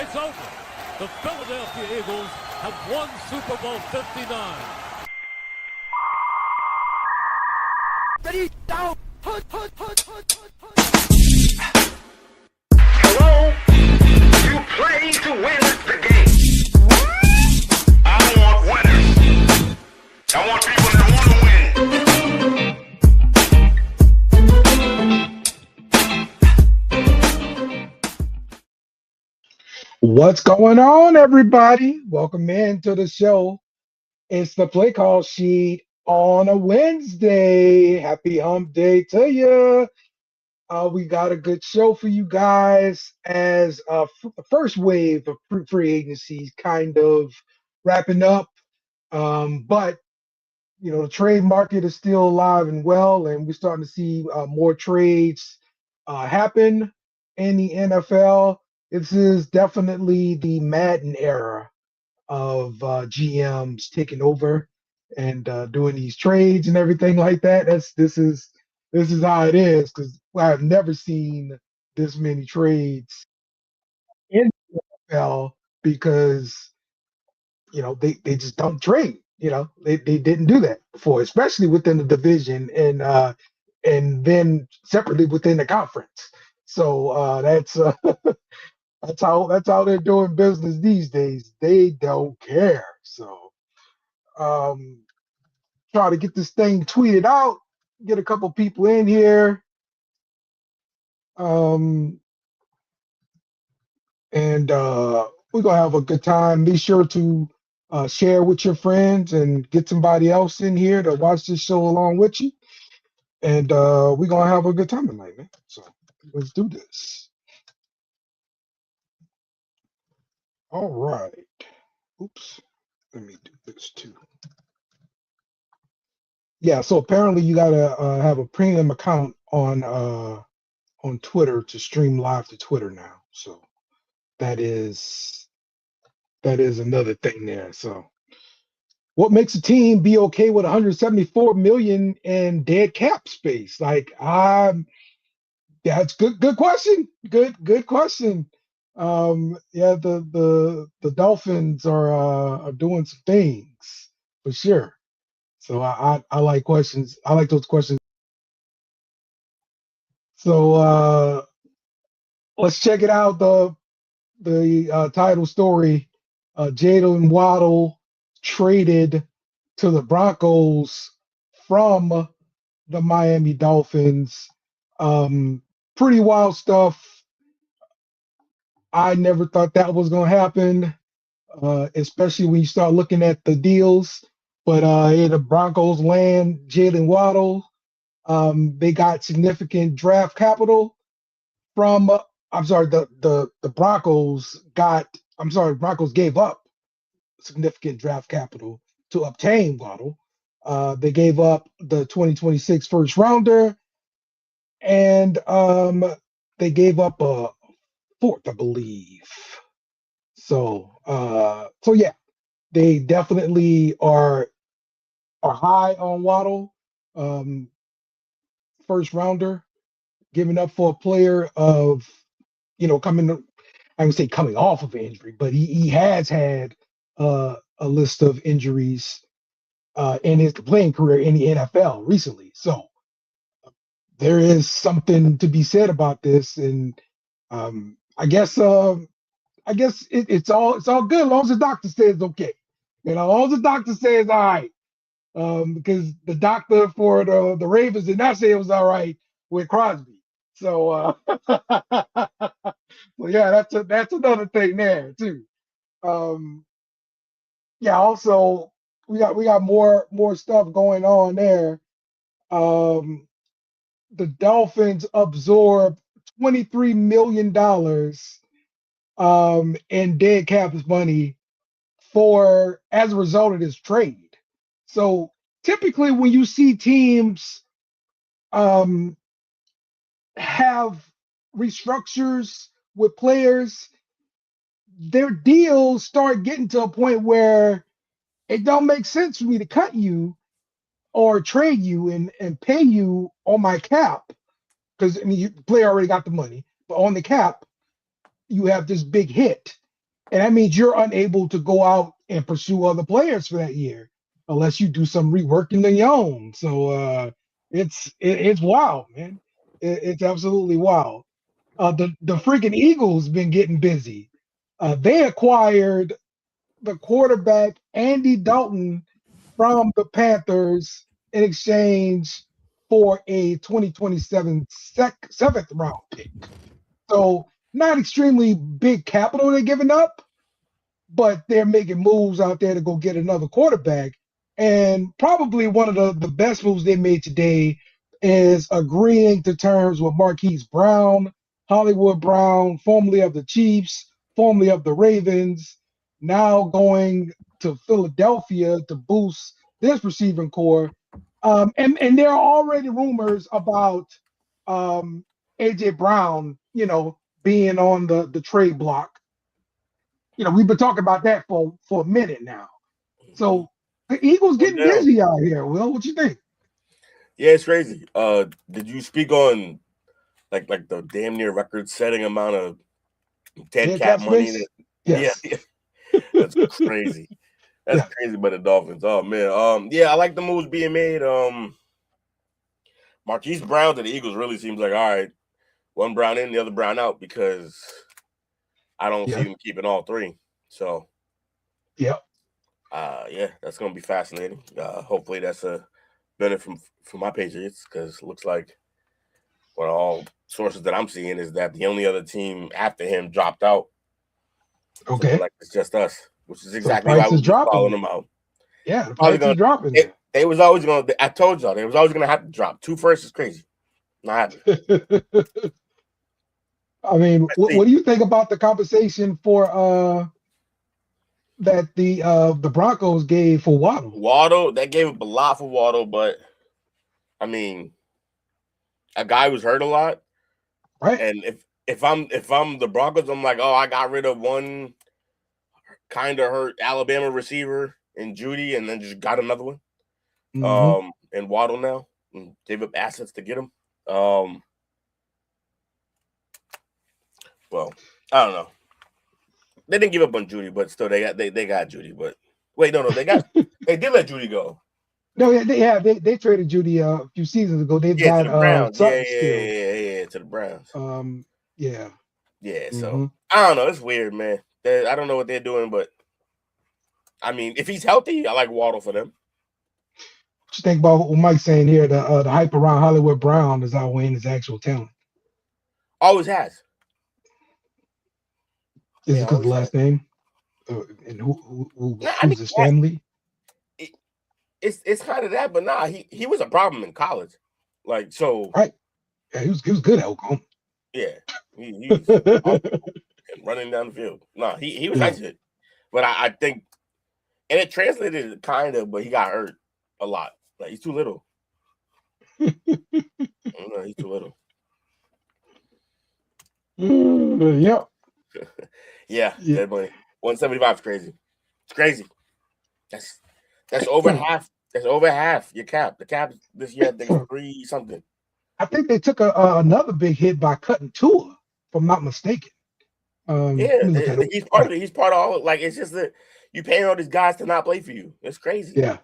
it's over. The Philadelphia Eagles have won Super Bowl 59. Ready, down, put. Hello? You play to win the game. I want winners. I want people that want to win. What's going on, everybody? Welcome in to the show. It's the Playcall sheet on a Wednesday. Happy hump day to you. We got a good show for you guys as the first wave of free agency kind of wrapping up. But the trade market is still alive and well, and we're starting to see more trades happen in the NFL. This is definitely the Madden era of GMs taking over and doing these trades and everything like that. This is how it is, because I've never seen this many trades in the NFL because they just don't trade. They didn't do that before, especially within the division and then separately within the conference. So that's how they're doing business these days. They don't care. So try to get this thing tweeted out, get a couple people in here. And we're gonna have a good time. Be sure to share with your friends and get somebody else in here to watch this show along with you. And we're gonna have a good time tonight, man. So let's do this. All right. Oops. Let me do this too. Yeah, so apparently you gotta have a premium account on Twitter to stream live to Twitter now. So that is another thing there. So what makes a team be okay with 174 million in dead cap space? That's good question. Good question. Yeah, the Dolphins are doing some things for sure. So I like questions. I like those questions. So let's check it out. The title story: Jaylen Waddle traded to the Broncos from the Miami Dolphins. Pretty wild stuff. I never thought that was going to happen, especially when you start looking at the deals. But the Broncos land Jaylen Waddle. They got significant draft capital from. The Broncos Broncos gave up significant draft capital to obtain Waddle. They gave up the 2026 first rounder, and they gave up a fourth, I believe. So yeah, they definitely are high on Waddle. First rounder, giving up for a player of I would say coming off of an injury, but he has had a list of injuries in his playing career in the NFL recently. So there is something to be said about this, and I guess it's all good as long as the doctor says okay. As long as the doctor says all right, because the doctor for the Ravens did not say it was all right with Crosby. So well, yeah, that's another thing there too. Yeah, also we got more stuff going on there. The Dolphins absorb $23 million in dead cap money as a result of this trade. So typically when you see teams have restructures with players, their deals start getting to a point where it don't make sense for me to cut you or trade you and pay you on my cap, because the player already got the money, but on the cap you have this big hit, And that means you're unable to go out and pursue other players for that year unless you do some reworking on your own. So it's wild, man. It's absolutely wild. The freaking Eagles been getting busy. They acquired the quarterback Andy Dalton from the Panthers in exchange for a 2027 seventh round pick. So not extremely big capital they're giving up, but they're making moves out there to go get another quarterback. And probably one of the best moves they made today is agreeing to terms with Marquise Brown, Hollywood Brown, formerly of the Chiefs, formerly of the Ravens, now going to Philadelphia to boost this receiving core. And there are already rumors about AJ Brown, being on the trade block. We've been talking about that for a minute now. So the Eagles getting busy out here. Will, what you think? Yeah, it's crazy. Did you speak on like the damn near record-setting amount of dead cap money? Yes. Yeah, that's crazy. That's crazy by the Dolphins. Oh man. Yeah, I like the moves being made. Marquise Brown to the Eagles really seems like all right. One Brown in, the other Brown out because I don't see them keeping all three. So, yeah, that's going to be fascinating. Hopefully, that's a benefit for my Patriots because it looks like all sources that I'm seeing is that the only other team after him dropped out. Okay, so like it's just us, which is exactly why we're calling them out. Yeah, the price is dropping. They was always going to. I told y'all they was always going to have to drop. 2 firsts is crazy. Not happening. I mean, what do you think about the compensation for that the Broncos gave for Waddle? Waddle, they gave up a lot for Waddle, but I mean, a guy who's hurt a lot, right? And if I'm the Broncos, I'm like, oh, I got rid of one kind of hurt Alabama receiver in Judy, and then just got another one, and Waddle now, and gave up assets to get him. Well, I don't know. They didn't give up on Judy, but still they got Judy. But wait, no, they did let Judy go. No, they traded Judy a few seasons ago. They've got to the Browns. Yeah, to the Browns. Yeah. So I don't know. It's weird, man. I don't know what they're doing, but I mean, if he's healthy, I like Waddle for them. What you think about what Mike's saying here? The hype around Hollywood Brown is outweighing his actual talent. Always has. Is it because the last name? And who's his family? It's kind of that, but nah, he was a problem in college. Like, so. Right. Yeah, he was good at Oklahoma. Yeah. He was running down the field. Nah, he was nice. But I think, and it translated kind of, but he got hurt a lot. Like, he's too little. He's too little. Yep. Yeah, dead money. 175 is crazy. It's crazy. That's over half. That's over half your cap. The cap this year, I think, is 3 something. I think they took another big hit by cutting Tua, if I'm not mistaken. He's part of it. He's part of all. Like, it's just that you paying all these guys to not play for you. It's crazy. Yeah.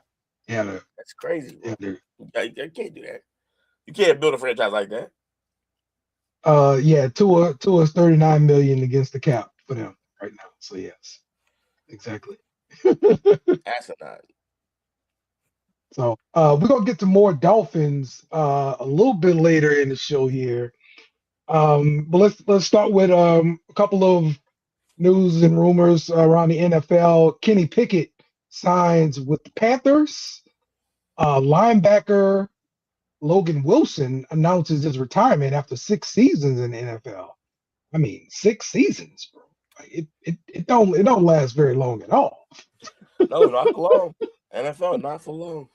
That's crazy. Yeah, you can't do that. You can't build a franchise like that. Tua's $39 million against the cap for them right now. So yes, exactly. That's not. So we're gonna get to more Dolphins a little bit later in the show here. But let's start with a couple of news and rumors around the NFL. Kenny Pickett signs with the Panthers. Linebacker Logan Wilson announces his retirement after 6 seasons in the NFL. I mean, 6 seasons, bro. Like it don't last very long at all. No, not for long. NFL, not for long.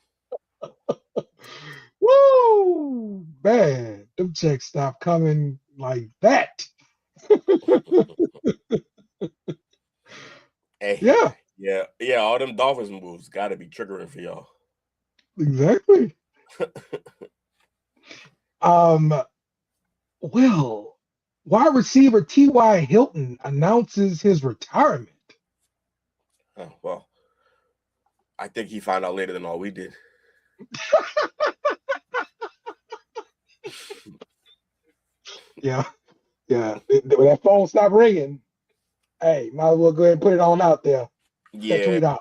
Woo! Man, them checks stop coming like that. Hey, yeah. All them Dolphins moves got to be triggering for y'all. Exactly. Well, wide receiver T.Y. Hilton announces his retirement. Oh, well, I think he found out later than all we did. Yeah. When that phone stopped ringing, hey, might as well go ahead and put it on out there. That tweet out.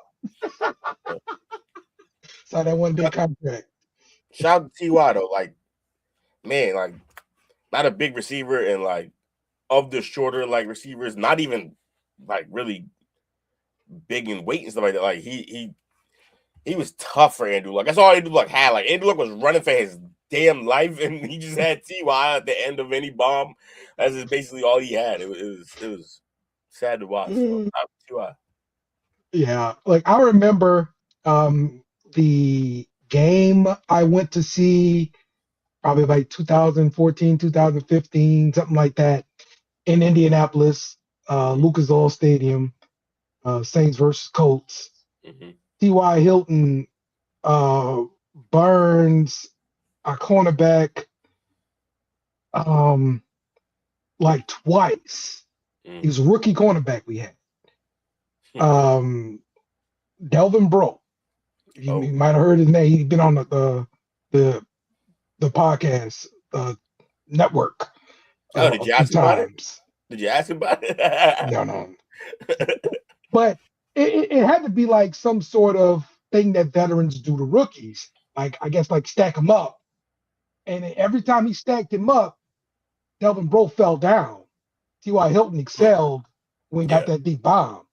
So that 1 day contract. Shout out to T.Y. though. Like, man, like, not a big receiver, and like of the shorter like receivers, not even like really big in weight and stuff like that. Like he was tough for Andrew Luck. That's all Andrew Luck had. Like Andrew Luck was running for his damn life, and he just had T.Y. at the end of any bomb. That's just basically all he had. It was sad to watch. So, T.Y. Yeah, like I remember the game I went to see probably like 2014, 2015, something like that, in Indianapolis, Lucas Oil Stadium, Saints versus Colts. Mm-hmm. T.Y. Hilton burns a cornerback like twice. He was a rookie cornerback we had. Delvin Bro. You might have heard his name. He's been on the podcast network. Did you ask about it? Did you ask about it? No. But it had to be like some sort of thing that veterans do to rookies. Like, I guess, like stack them up. And every time he stacked him up, Delvin Bro fell down. T.Y. Hilton excelled when he got that deep bomb.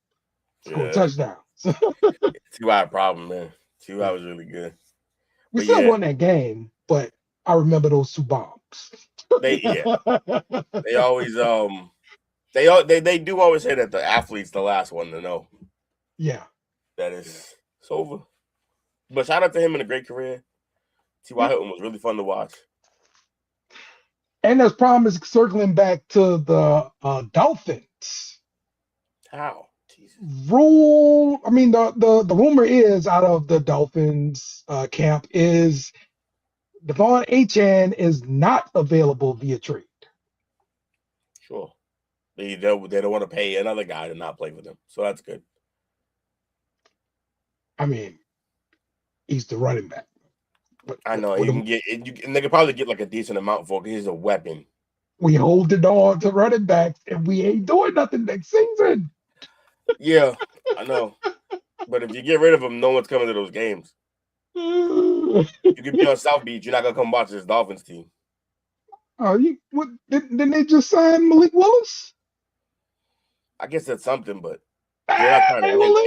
Scored a touchdown. T.Y. a problem, man. T.Y. was really good. We still won that game, but I remember those 2 bombs. They always they do always say that the athlete's the last one to know. Yeah. That it's over. But shout out to him in a great career. T.Y. Hilton was really fun to watch. And there's problems circling back to the Dolphins. How? Jesus. The rumor is out of the Dolphins camp is Devon Achane is not available via trade. Sure. They don't want to pay another guy to not play for them. So that's good. I mean, he's the running back. I know you can get, and they could probably get like a decent amount for it because he's a weapon. We hold it on to running backs, and we ain't doing nothing next season. Yeah, I know. But if you get rid of him, no one's coming to those games. You could be on South Beach. You're not gonna come watch this Dolphins team. Oh, didn't they just sign Malik Willis? I guess that's something, but they're not trying to win.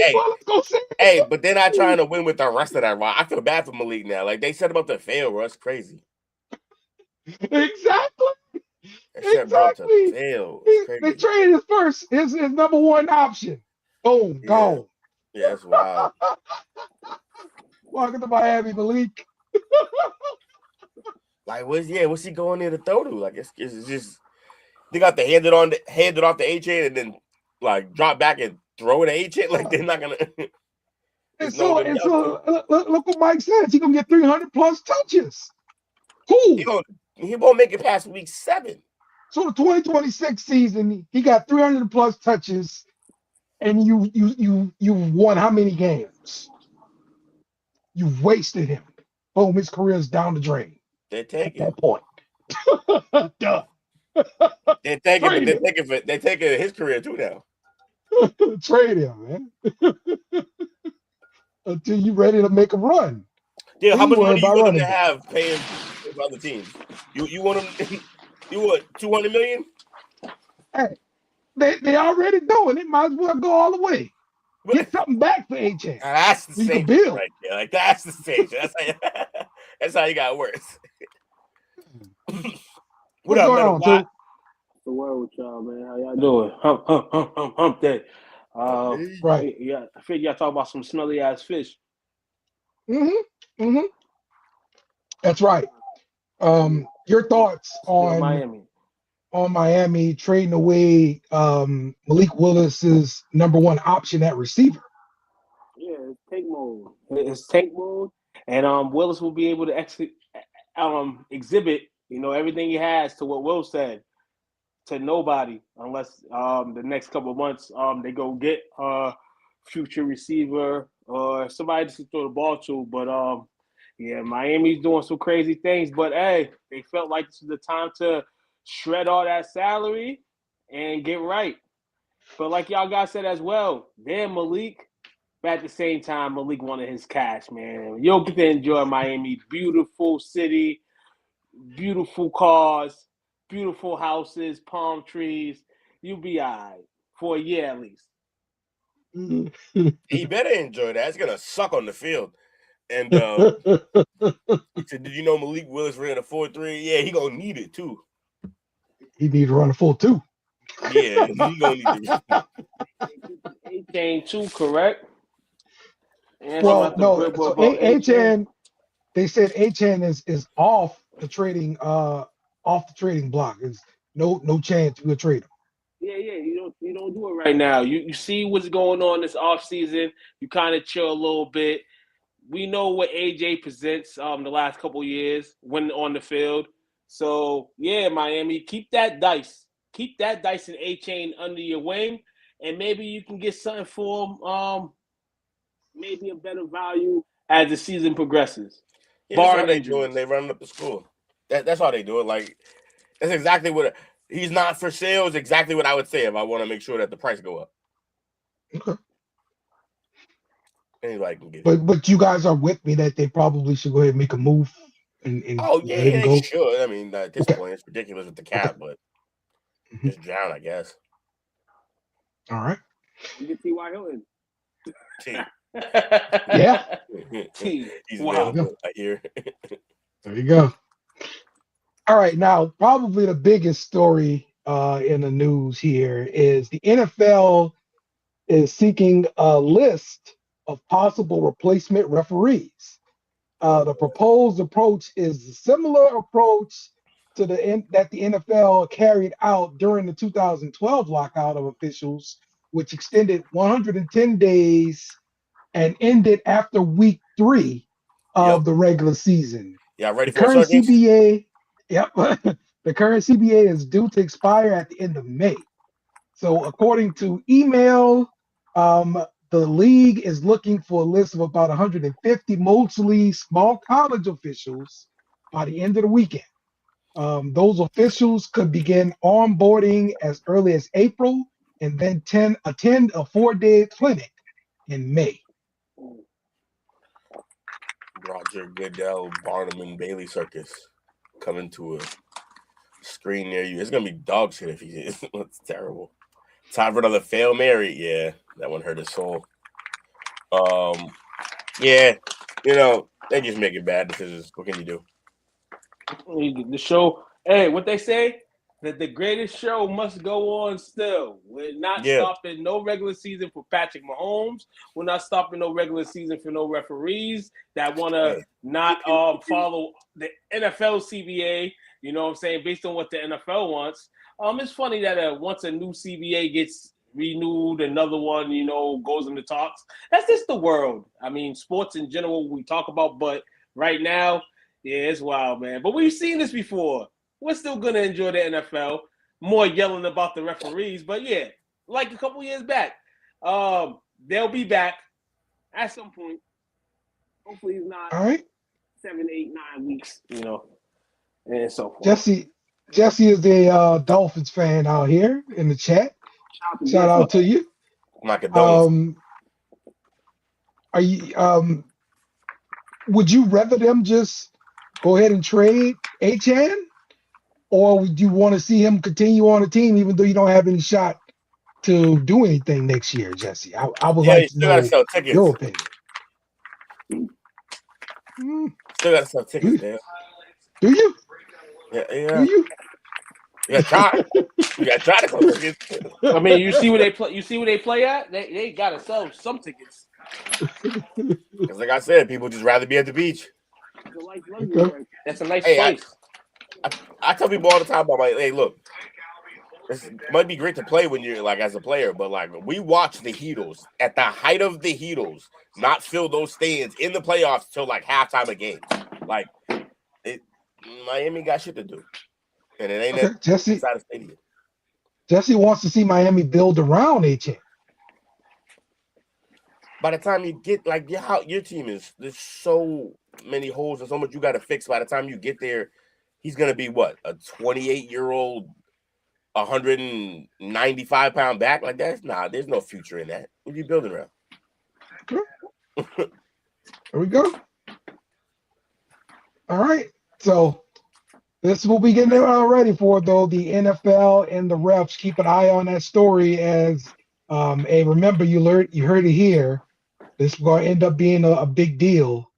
Hey, but they're not trying to win with the rest of that. I feel bad for Malik now. Like they set him up to fail, bro. That's crazy. Exactly. They traded his number 1 option. Boom, gone. Yeah, that's wild. Welcome to Miami, Malik. Like, what's he going there to throw to? Like, it's just they got to hand it off to Achane and then like drop back and throw it to Achane. Like they're not gonna. Look what Mike says. He's gonna get 300+ touches. Who? He won't make it past week 7. So the 2026 season, he got 300+ touches, and you won how many games? You wasted him. Boom, his career is down the drain. They're taking at that point. Duh. They're taking his career too now. Trade him, man. Until you're ready to make a run. Yeah, how much money you want him to have paying for other teams? You want him? You want $200 million? Hey, they already doing it. Might as well go all the way. Get something back for Achane. That's the same bill right there. Like that's the same. That's how you got worse. What's going on, too? The word with y'all, man. How y'all doing? Hump day. Right. Yeah, I figured y'all talk about some smelly ass fish. That's right. Your thoughts on Miami trading away Malik Willis's number 1 option at receiver? Yeah, it's tank mode. It's tank mode, and Willis will be able to exhibit, everything he has to what Will said, to nobody unless the next couple of months they go get future receiver or somebody just to throw the ball to. But yeah, Miami's doing some crazy things. But hey, they felt like this was the time to shred all that salary and get right. But like y'all guys said as well, damn Malik. But at the same time, Malik wanted his cash, man. You'll get to enjoy Miami. Beautiful city, beautiful cars, beautiful houses, palm trees. You'll be all right for a year at least. He better enjoy that. It's going to suck on the field. And he said, did you know Malik Willis ran a 4.3? Yeah, he going to need it, too. He need to run a full 2. Yeah, he going to need it. Achane, too, correct? Well, no. So Achane, they said Achane is off the trading block. Is no chance we'll trade him. Yeah, you don't do it right now. You see what's going on this offseason. You kind of chill a little bit. We know what AJ presents the last couple of years when on the field. So yeah, Miami, keep that dice. Keep that dice and Achane under your wing, and maybe you can get something for him. Maybe a better value as the season progresses. Yeah, that's how they doing. They running up the school. That's how they do it. Like that's exactly what he's not for sale. Is exactly what I would say if I want to make sure that the price go up. Okay. Anybody can get it. But you guys are with me that they probably should go ahead and make a move. And oh yeah, let him go. They should. I mean, at this point, it's ridiculous with the cap, but just drown, I guess. All right. You can see why Hilton. Yeah. He's available. I hear. There you go. All right. Now, probably the biggest story in the news here is the NFL is seeking a list of possible replacement referees. The proposed approach is a similar approach to that the NFL carried out during the 2012 lockout of officials, which extended 110 days and ended after week 3 of the regular season. Yeah, ready the for current circus? CBA. Yep, the current CBA is due to expire at the end of May. So, according to email, the league is looking for a list of about 150, mostly small college officials, by the end of the weekend. Those officials could begin onboarding as early as April and then attend a 4-day clinic in May. Roger Goodell, Barnum and Bailey circus coming to a screen near you. It's gonna be dog shit if he is. It's terrible. Time for another Fail Mary. Yeah, that one hurt his soul. Yeah, they just making bad decisions. What can you do? The show, hey, what they say? That the greatest show must go on still. We're not stopping no regular season for Patrick Mahomes. We're not stopping no regular season for no referees that want to not follow the NFL CBA, you know what I'm saying, based on what the NFL wants. It's funny that once a new CBA gets renewed, another one, goes into talks. That's just the world. I mean, sports in general we talk about, but right now, yeah, it's wild, man. But we've seen this before. We're still going to enjoy the NFL. More yelling about the referees. But, yeah, like a couple years back, they'll be back at some point. Hopefully it's not 7, 8, 9 weeks, and so forth. Jesse is a Dolphins fan out here in the chat. Shout out to you. My condolences. Are you? Would you rather them just go ahead and trade Achane? Or would you want to see him continue on the team even though you don't have any shot to do anything next year, Jesse? I would like to know your opinion. Still got to sell tickets, man. Do you? Yeah. Do you? You got to try. You got to try to sell tickets. I mean, you see where they play. You see where they play at? They got to sell some tickets. Because, like I said, people just rather be at the beach. That's a nice place. I tell people all the time, I'm like, hey, look, this might be great to play when you're like as a player, but like we watch the Heatles at the height of the Heatles not fill those stands in the playoffs till like halftime of games. Like Miami got shit to do, and it ain't inside the stadium. Jesse wants to see Miami build around Achane. by the time you get how your team is, there's so many holes and so much you got to fix. By the time you get there, he's gonna be what, a 28-year-old, 195-pound back? Like that's there's no future in that. What are you building around? There we go. All right, so this will be getting ready for though the NFL and the refs. Keep an eye on that story as and remember you heard it here. This is going to end up being a big deal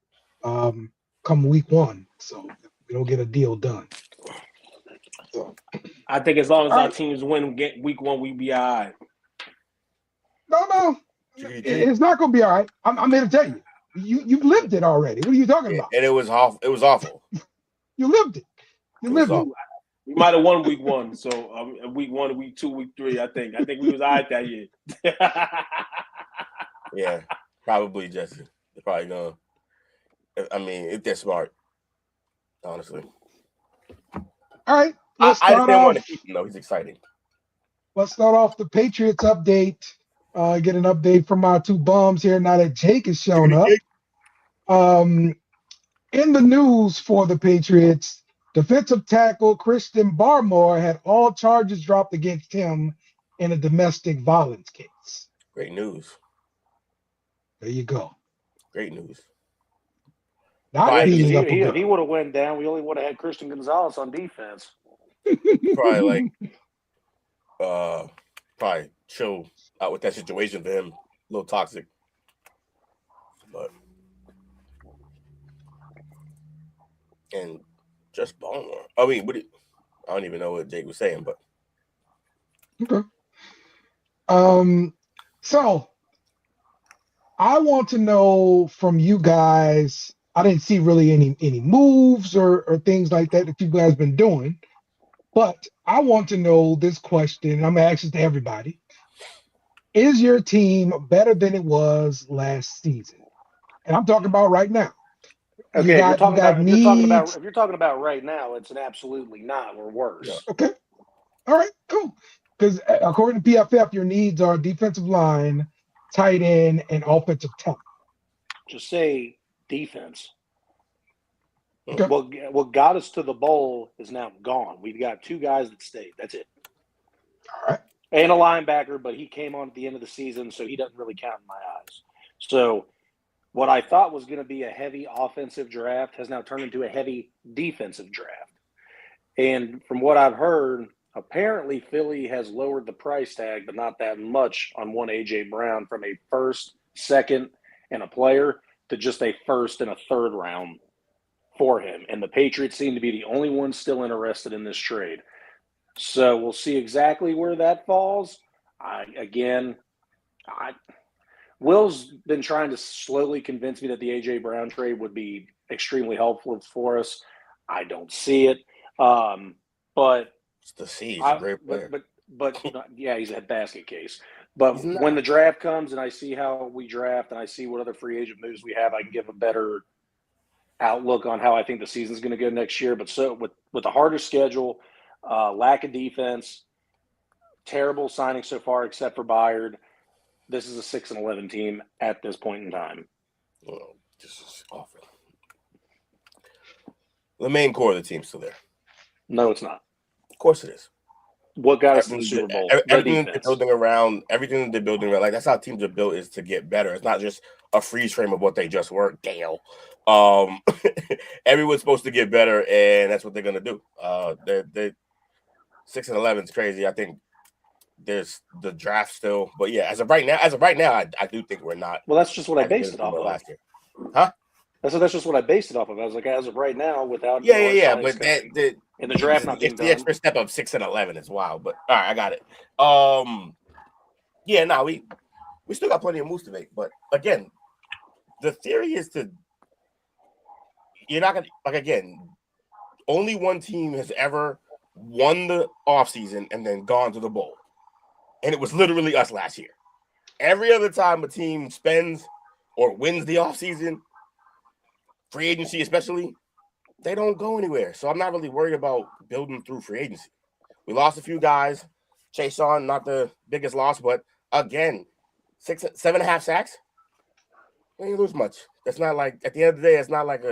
come week 1. So we don't get a deal done. So, I think as long as our teams win week 1, we be all right. No. It's not going to be all right. I'm here to tell you. You've lived it already. What are you talking about? And it was awful. It was awful. You lived it. You lived it. We might have won week 1. So week 1, week 2, week 3, I think we was all right that year. Yeah, probably, Jesse. They're probably going to. I mean, if they're smart, honestly. All right. I just didn't want to keep him, though. He's exciting. Let's start off the Patriots update. Get an update from our 2 bums here now that Jake has shown up. In the news for the Patriots, defensive tackle Christian Barmore had all charges dropped against him in a domestic violence case. Great news. There you go. Great news. He would have went down. We only would have had Christian Gonzalez on defense. Probably probably chill out with that situation for him. A little toxic. But and just Baltimore. I mean, I don't even know what Jake was saying, but okay. So I want to know from you guys. I didn't see really any moves or things like that you guys been doing, but I want to know this question. I'm gonna ask it to everybody. Is your team better than it was last season? And I'm talking about right now. Okay, if you're talking about right now, it's an absolutely not. We're worse. Yeah. Okay. All right, cool. Because according to PFF, your needs are defensive line, tight end, and offensive talent. Just say defense. Okay. What got us to the bowl is now gone. We've got 2 guys that stayed. That's it. All right. And a linebacker, but he came on at the end of the season, so he doesn't really count in my eyes. So what I thought was going to be a heavy offensive draft has now turned into a heavy defensive draft. And from what I've heard, apparently Philly has lowered the price tag, but not that much on one A.J. Brown from a first, second, and a player to just a first and a third round for him. And the Patriots seem to be the only ones still interested in this trade. So we'll see exactly where that falls. Will's been trying to slowly convince me that the A.J. Brown trade would be extremely helpful for us. I don't see it. But it's the C. He's a great player. But yeah, he's a basket case. But when the draft comes and I see how we draft and I see what other free agent moves we have, I can give a better outlook on how I think the season's going to go next year. But so with the harder schedule, lack of defense, terrible signing so far except for Byard, this is a 6-11 team at this point in time. Oh, this is awful. The main core of the team's still there. No, it's not. Of course it is. What got us in the Super Bowl? Everything that they're building around, like that's how teams are built, is to get better. It's not just a freeze frame of what they just were. Dale. Everyone's supposed to get better, and that's what they're gonna do. They're 6-11 is crazy. I think there's the draft still, but yeah, as of right now, I do think we're not. Well, that's just what I based it off of last year. Huh? That's just what I based it off of. I was like, as of right now, without but in the draft not being done. The extra step of 6-11 is wild. But all right, I got it. We still got plenty of moves to make. But again, the theory is you're not gonna only one team has ever won the offseason and then gone to the bowl, and it was literally us last year. Every other time a team spends or wins the offseason, free agency especially, they don't go anywhere. So I'm not really worried about building through free agency. We lost a few guys. Chase on, not the biggest loss, but again, 7.5 sacks. We didn't lose much. It's not like at the end of the day, it's not like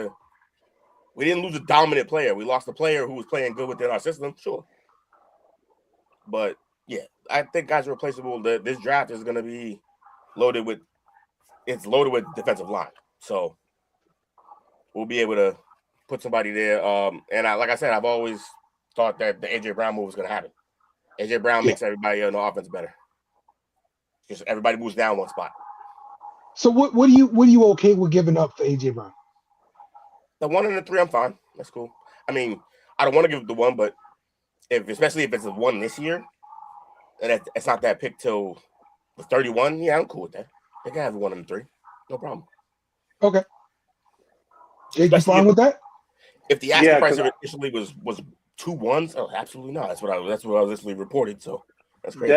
we didn't lose a dominant player. We lost a player who was playing good within our system, sure. But yeah, I think guys are replaceable. This draft is going to be loaded with defensive line. So we'll be able to put somebody there. And like I said, I've always thought that the AJ Brown move was going to happen. AJ Brown makes everybody on the offense better. Just everybody moves down one spot. So what are you okay with giving up for AJ Brown? The 1 and the 3, I'm fine. That's cool. I mean, I don't want to give the 1, but especially if it's a 1 this year, and it's not that pick till the 31. Yeah, I'm cool with that. They can have 1 and 3, no problem. Okay. Jake, you fine with that? If the asking price initially was 2 1s, oh, absolutely not. That's what I was initially reported. So that's great.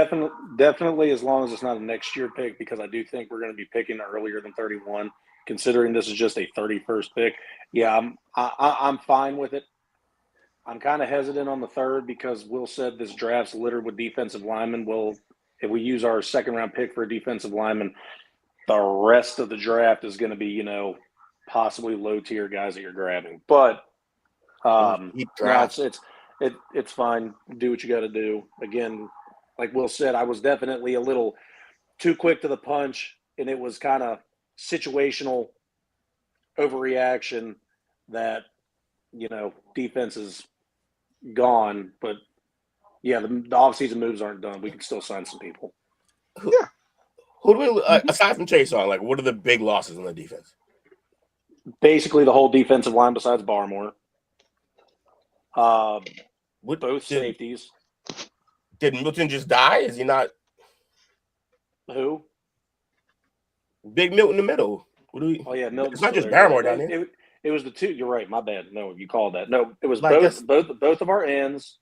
Definitely, as long as it's not a next year pick, because I do think we're going to be picking earlier than 31. Considering this is just a 31st pick, yeah, I'm fine with it. I'm kind of hesitant on the 3rd because Will said this draft's littered with defensive linemen. Well, if we use our 2nd-round pick for a defensive lineman, the rest of the draft is going to be, possibly low-tier guys that you're grabbing. But it's fine. Do what you got to do. Again, like Will said, I was definitely a little too quick to the punch, and it was kind of situational overreaction that, defense is gone. But, yeah, the offseason moves aren't done. We can still sign some people. Yeah. Who do we, aside from Chase on, what are the big losses on the defense? Basically the whole defensive line besides Barmore. Both safeties. Did Milton just die? Is he not? Who? Big Milton in the middle. Milton. It's not just Barmore down there. It was the 2. You're right. My bad. No, you called that. No, it was both of our ends,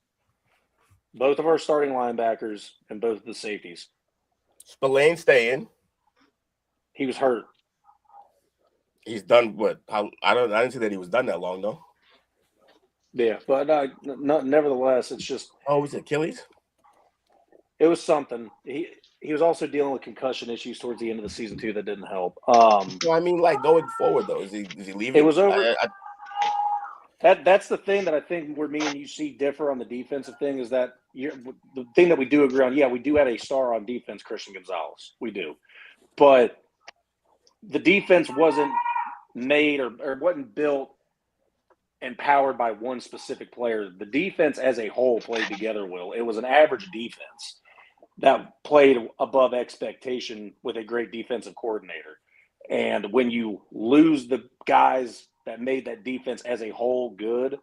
both of our starting linebackers, and both of the safeties. Spillane staying. He was hurt. He's done what? I didn't see that he was done that long though. Yeah, but nevertheless, it's just. Oh, was it Achilles? It was something. He was also dealing with concussion issues towards the end of the season too. That didn't help. Going forward though, is he leaving? It was over. That's the thing that I think where me and you see differ on the defensive thing is that the thing that we do agree on. Yeah, we do have a star on defense, Christian Gonzalez. We do, but the defense wasn't made or wasn't built and powered by one specific player. The defense as a whole played together, Will. It was an average defense that played above expectation with a great defensive coordinator. And when you lose the guys that made that defense as a whole good,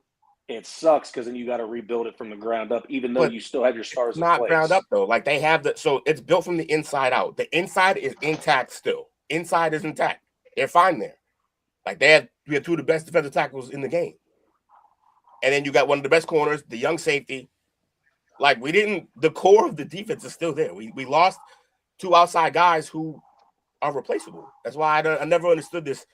it sucks because then you got to rebuild it from the ground up, even though you still have your stars in place. Not ground up, though. They have so it's built from the inside out. The inside is intact still. Inside is intact. They're fine there. We had 2 of the best defensive tackles in the game. And then you got one of the best corners, the young safety. The core of the defense is still there. We lost 2 outside guys who are replaceable. That's why I never understood this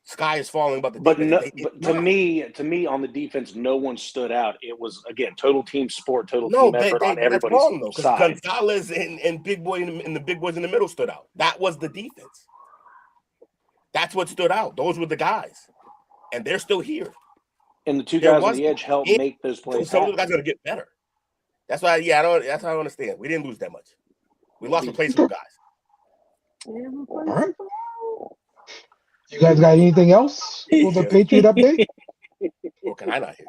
sky is falling about the defense. But to me, on the defense, no one stood out. It was, again, total team sport, total team effort on everybody's side. Because Gonzalez and Big Boy and the big boys in the middle stood out. That was the defense. That's what stood out. Those were the guys. And they're still here. And the 2 guys on the edge helped make those plays. Some of those guys are going to get better. That's why, that's how I understand. We didn't lose that much. We lost replaceable guys. All right. You guys got anything else for the Patriot update? Or can I not hear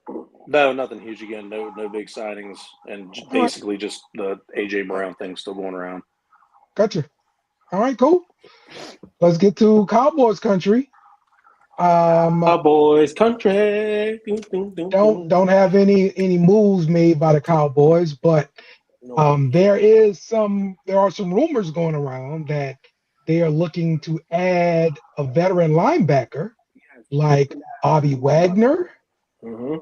you? No, nothing huge again. No big signings. And basically just the AJ Brown thing still going around. Gotcha. All right, cool. Let's get to Cowboys country. Cowboys country. Don't have any moves made by the Cowboys, but there are some rumors going around that they are looking to add a veteran linebacker like Bobby Wagner. Kevion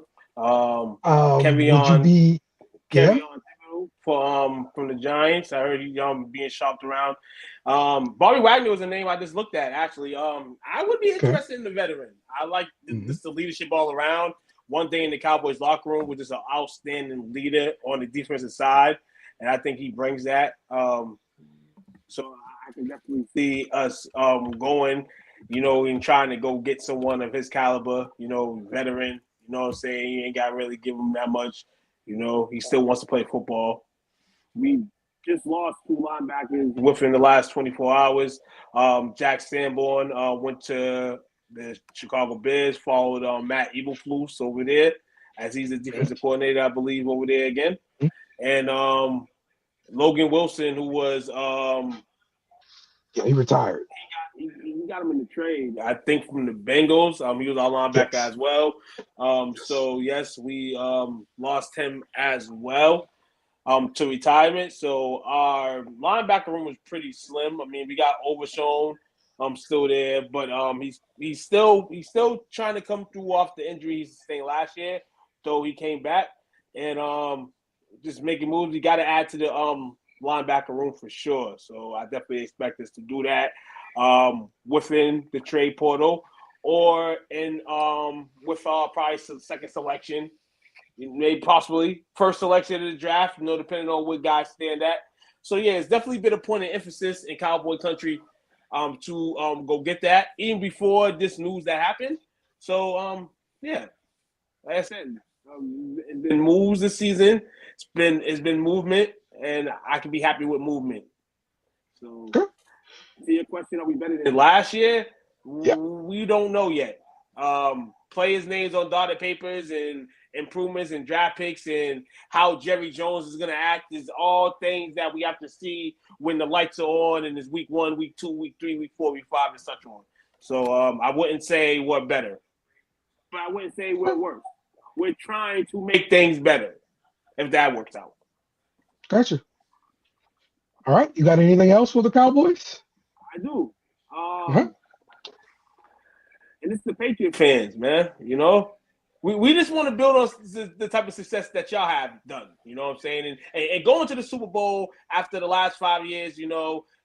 from the Giants. I heard you being shopped around. Bobby Wagner was a name I just looked at, actually. I would be interested in the veteran. I like the leadership all around. One thing in the Cowboys locker room was just an outstanding leader on the defensive side, and I think he brings that. So I can definitely see us going, and trying to go get someone of his caliber, veteran. You know what I'm saying? You ain't got to really give him that much. He still wants to play football. We just lost 2 linebackers within the last 24 hours. Jack Sanborn went to the Chicago Bears, followed Matt Eberflus over there, as he's the defensive coordinator, I believe, over there again. And Logan Wilson, who was he retired. He got him in the trade, I think, from the Bengals. He was our linebacker as well. So yes, we lost him as well to retirement. So our linebacker room was pretty slim. I mean, we got Overshown still there, but he's still trying to come through off the injury he sustained last year, though he came back and just making moves. You got to add to the linebacker room for sure. So I definitely expect us to do that within the trade portal or in with probably second selection, maybe possibly first selection of the draft, depending on what guys stand at. So yeah, it's definitely been a point of emphasis in Cowboy country to go get that even before this news that happened. So yeah, like I said, it's been moves this season. It's been movement, and I can be happy with movement. So, to your question, are we better than last year? Yeah. We don't know yet. Players' names on dotted papers and improvements and draft picks and how Jerry Jones is going to act is all things that we have to see when the lights are on and it's week 1, week 2, week 3, week 4, week 5, and such on. So I wouldn't say we're better, but I wouldn't say we're worse. We're trying to make things better if that works out. Gotcha. All right. You got anything else for the Cowboys? I do. And it's the Patriot fans, man. We just want to build on the type of success that y'all have done. You know what I'm saying? And going to the Super Bowl after the last 5 years,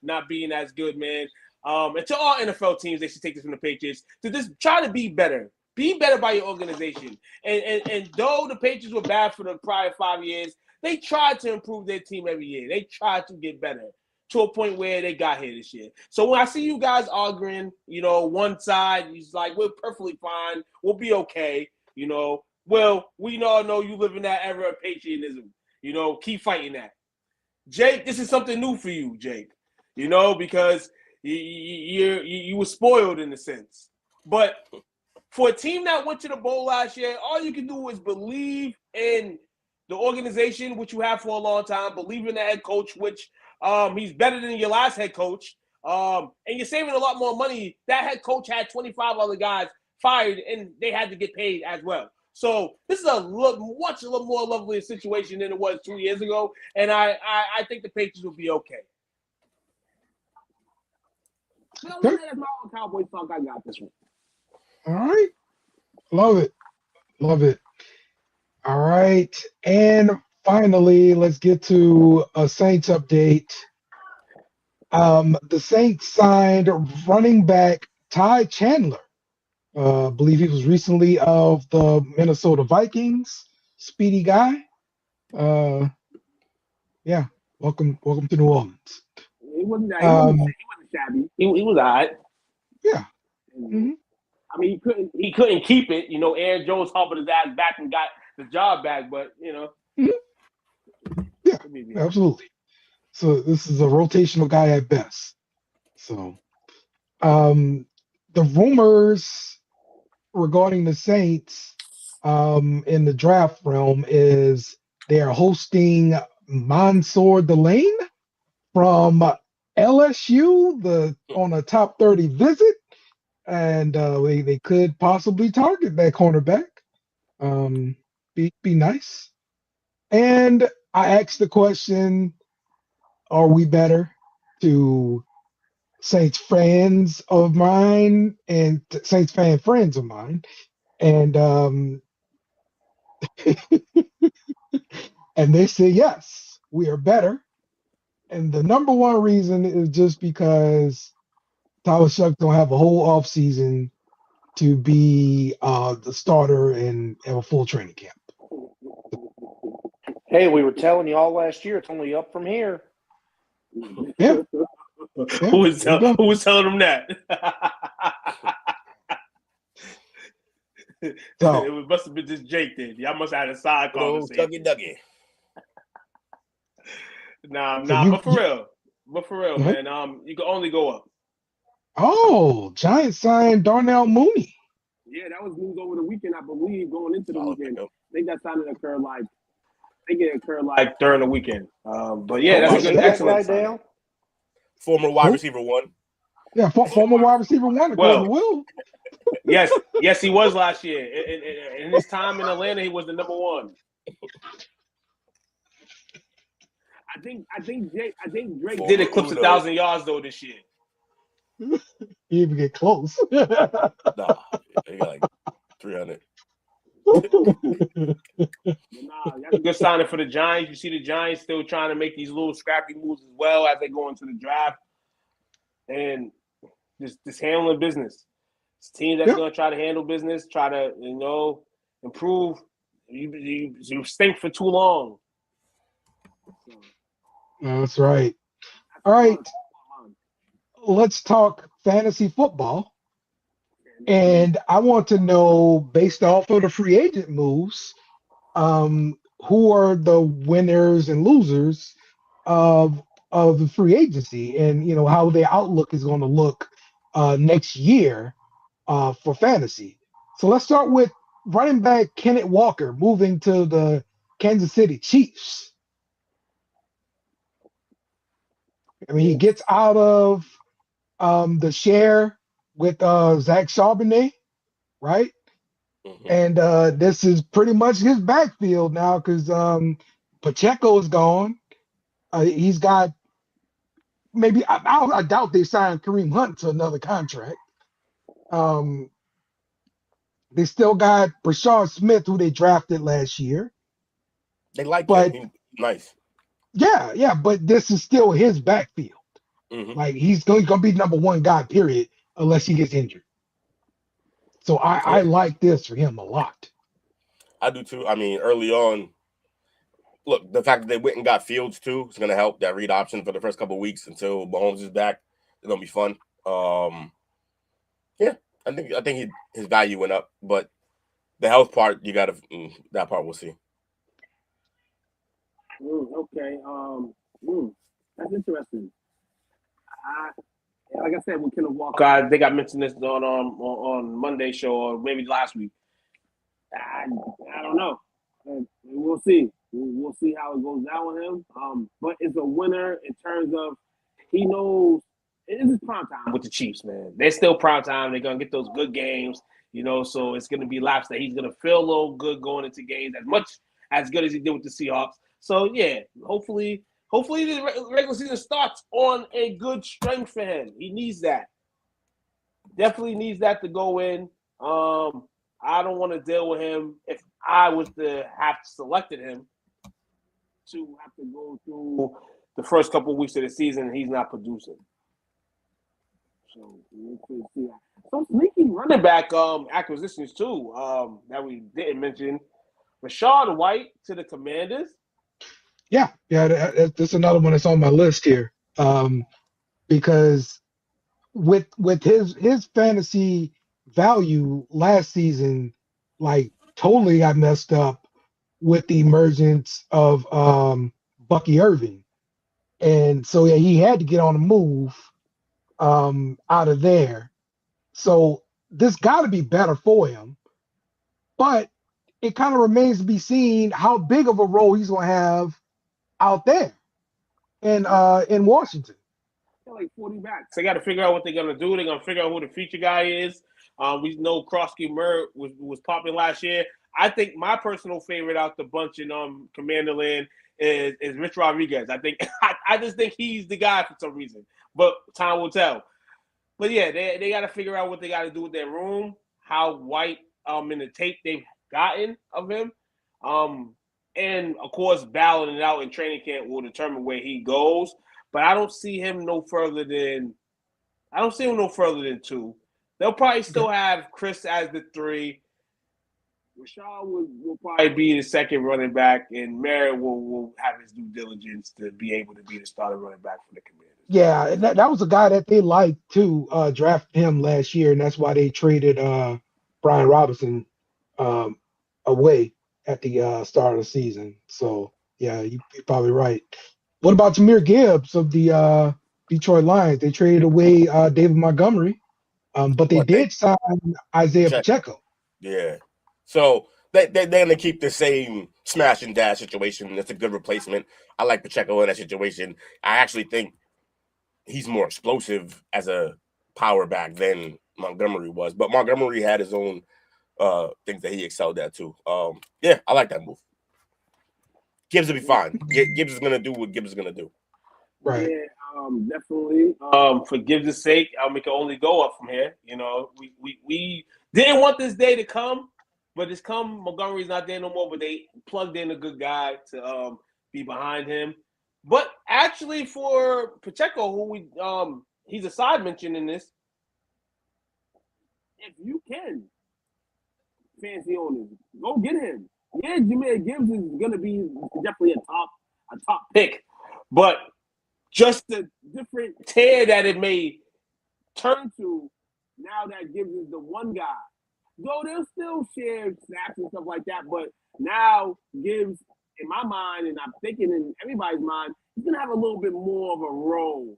not being as good, man. And to all NFL teams, they should take this from the Patriots to just try to be better. Be better by your organization. And though the Patriots were bad for the prior 5 years, they tried to improve their team every year. They tried to get better to a point where they got here this year. So when I see you guys arguing, one side is like, we're perfectly fine. We'll be okay. Well, we all know you live in that era of patriotism. Keep fighting that. Jake, this is something new for you, Jake. Because you were spoiled in a sense. But for a team that went to the bowl last year, all you can do is believe in the organization, which you have for a long time, believe in the head coach, which he's better than your last head coach, and you're saving a lot more money. That head coach had 25 other guys fired, and they had to get paid as well. So this is a much more lovely situation than it was 2 years ago, and I think the Patriots will be okay. That's my own Cowboys talk. I got this one. All right. Love it. Love it. All right. And finally, let's get to a Saints update. The Saints signed running back Ty Chandler. I believe he was recently of the Minnesota Vikings. Speedy guy. Yeah. Welcome to New Orleans. He wasn't that. He wasn't shabby. He was all right. Yeah. Mm-hmm. I mean, he couldn't keep it. Aaron Jones helped his ass back and got the job back, but Mm-hmm. Yeah, absolutely. So this is a rotational guy at best. So the rumors regarding the Saints in the draft realm is they are hosting Mansour Delane from LSU on a top 30 visit, and they could possibly target that cornerback. Be nice. And I asked the question, are we better, to Saints fans of mine and Saints fan friends of mine? And and they said, yes, we are better. And the number one reason is just because Tyler Shuck don't have a whole offseason to be the starter and have a full training camp. Hey, we were telling you all last year, it's only up from here. Yeah. Who was telling him that? So, it must have been just Jake then. Y'all must have had a side conversation. Dougie. But for real, man. You can only go up. Oh, Giants signed Darnell Mooney. Yeah, that was news over the weekend, I believe, going into the weekend. I think that signing occurred during the weekend. But yeah, that's a good, excellent sign. Former wide receiver one. Yeah, former wide receiver one, according to Will. Yes, he was last year. In his time in Atlanta, he was the number one. I think Drake did eclipse 1,000 yards though this year. He even get close. Nah, he got like 300. That's a good signing for the Giants. You see the Giants still trying to make these little scrappy moves as well as they go into the draft, and just handling business. It's a team that's going to try to handle business, try to improve. You stink for too long. That's right. All right. Let's talk fantasy football. And I want to know, based off of the free agent moves, who are the winners and losers of the free agency, and how their outlook is going to look next year for fantasy. So let's start with running back Kenneth Walker moving to the Kansas City Chiefs. I mean, he gets out of the share with Zach Charbonnet, right? Mm-hmm. And this is pretty much his backfield now because Pacheco is gone. He's got maybe I doubt they signed Kareem Hunt to another contract. They still got Brashard Smith, who they drafted last year. They like but him. Nice. Yeah, but this is still his backfield. Mm-hmm. Like he's going to be the number one guy, period, unless he gets injured. So I like this for him a lot. I do too. I mean, early on, look, the fact that they went and got Fields too is going to help that read option for the first couple of weeks until Mahomes is back. It's going to be fun. Yeah, I think his value went up, but the health part, that part we'll see. Okay. That's interesting. Like I said, with Kenneth Walker, I think I mentioned this on Monday's show or maybe last week. I don't know. We'll see. We'll see how it goes down with him. But it's a winner in terms of he knows it is prime time with the Chiefs, man. They're still prime time. They're gonna get those good games, So it's gonna be laps that he's gonna feel a little good going into games as good as he did with the Seahawks. So yeah, hopefully the regular season starts on a good strength for him. He needs that. Definitely needs that to go in. I don't want to deal with him if I was to have selected him to have to go through the first couple of weeks of the season and he's not producing. So we'll see. Some sneaky running back acquisitions too that we didn't mention. Rachaad White to the Commanders. Yeah, that's another one that's on my list here. Because with his fantasy value last season, like totally got messed up with the emergence of Bucky Irving. And so yeah, he had to get on the move out of there. So this got to be better for him. But it kind of remains to be seen how big of a role he's going to have out there in Washington. They're like 40 backs. They got to figure out what they're going to do. They're going to figure out who the feature guy is. We know Krosky Murr was popping last year. I think my personal favorite out the bunch in Commander Land is Rich Rodriguez. I just think he's the guy for some reason. But time will tell. But yeah, they got to figure out what they got to do with their room, how White in the tape they've gotten of him. And of course, battling it out in training camp will determine where he goes. But I don't see him no further than 2. They'll probably still have Chris as the 3. Rachaad will probably be the second running back, and Merritt will have his due diligence to be able to be the starting running back for the Commanders. Yeah, and that was a guy that they liked to draft him last year, and that's why they traded Brian Robinson um, away at the start of the season. So yeah, you're probably right. What about Jahmyr Gibbs of the Detroit Lions? They traded away David Montgomery, but they What they did sign Isaiah check? Pacheco. Yeah. So they're gonna keep the same smash and dash situation. That's a good replacement. I like Pacheco in that situation. I actually think he's more explosive as a power back than Montgomery was, but Montgomery had his own things that he excelled at too. Yeah, I like that move. Gibbs will be fine. Gibbs is gonna do what Gibbs is gonna do. Right. Yeah, definitely. For Gibbs' sake, it can only go up from here. You know, we didn't want this day to come, but it's come. Montgomery's not there no more, but they plugged in a good guy to be behind him. But actually, for Pacheco, who he's a side mention in this. If you can, fancy owners, go get him. Yeah, Jahmyr Gibbs is gonna be definitely a top pick, but just the different tear that it may turn to now that Gibbs is the one guy. Though they'll still share snaps and stuff like that, but now Gibbs, in my mind, and I'm thinking in everybody's mind, he's gonna have a little bit more of a role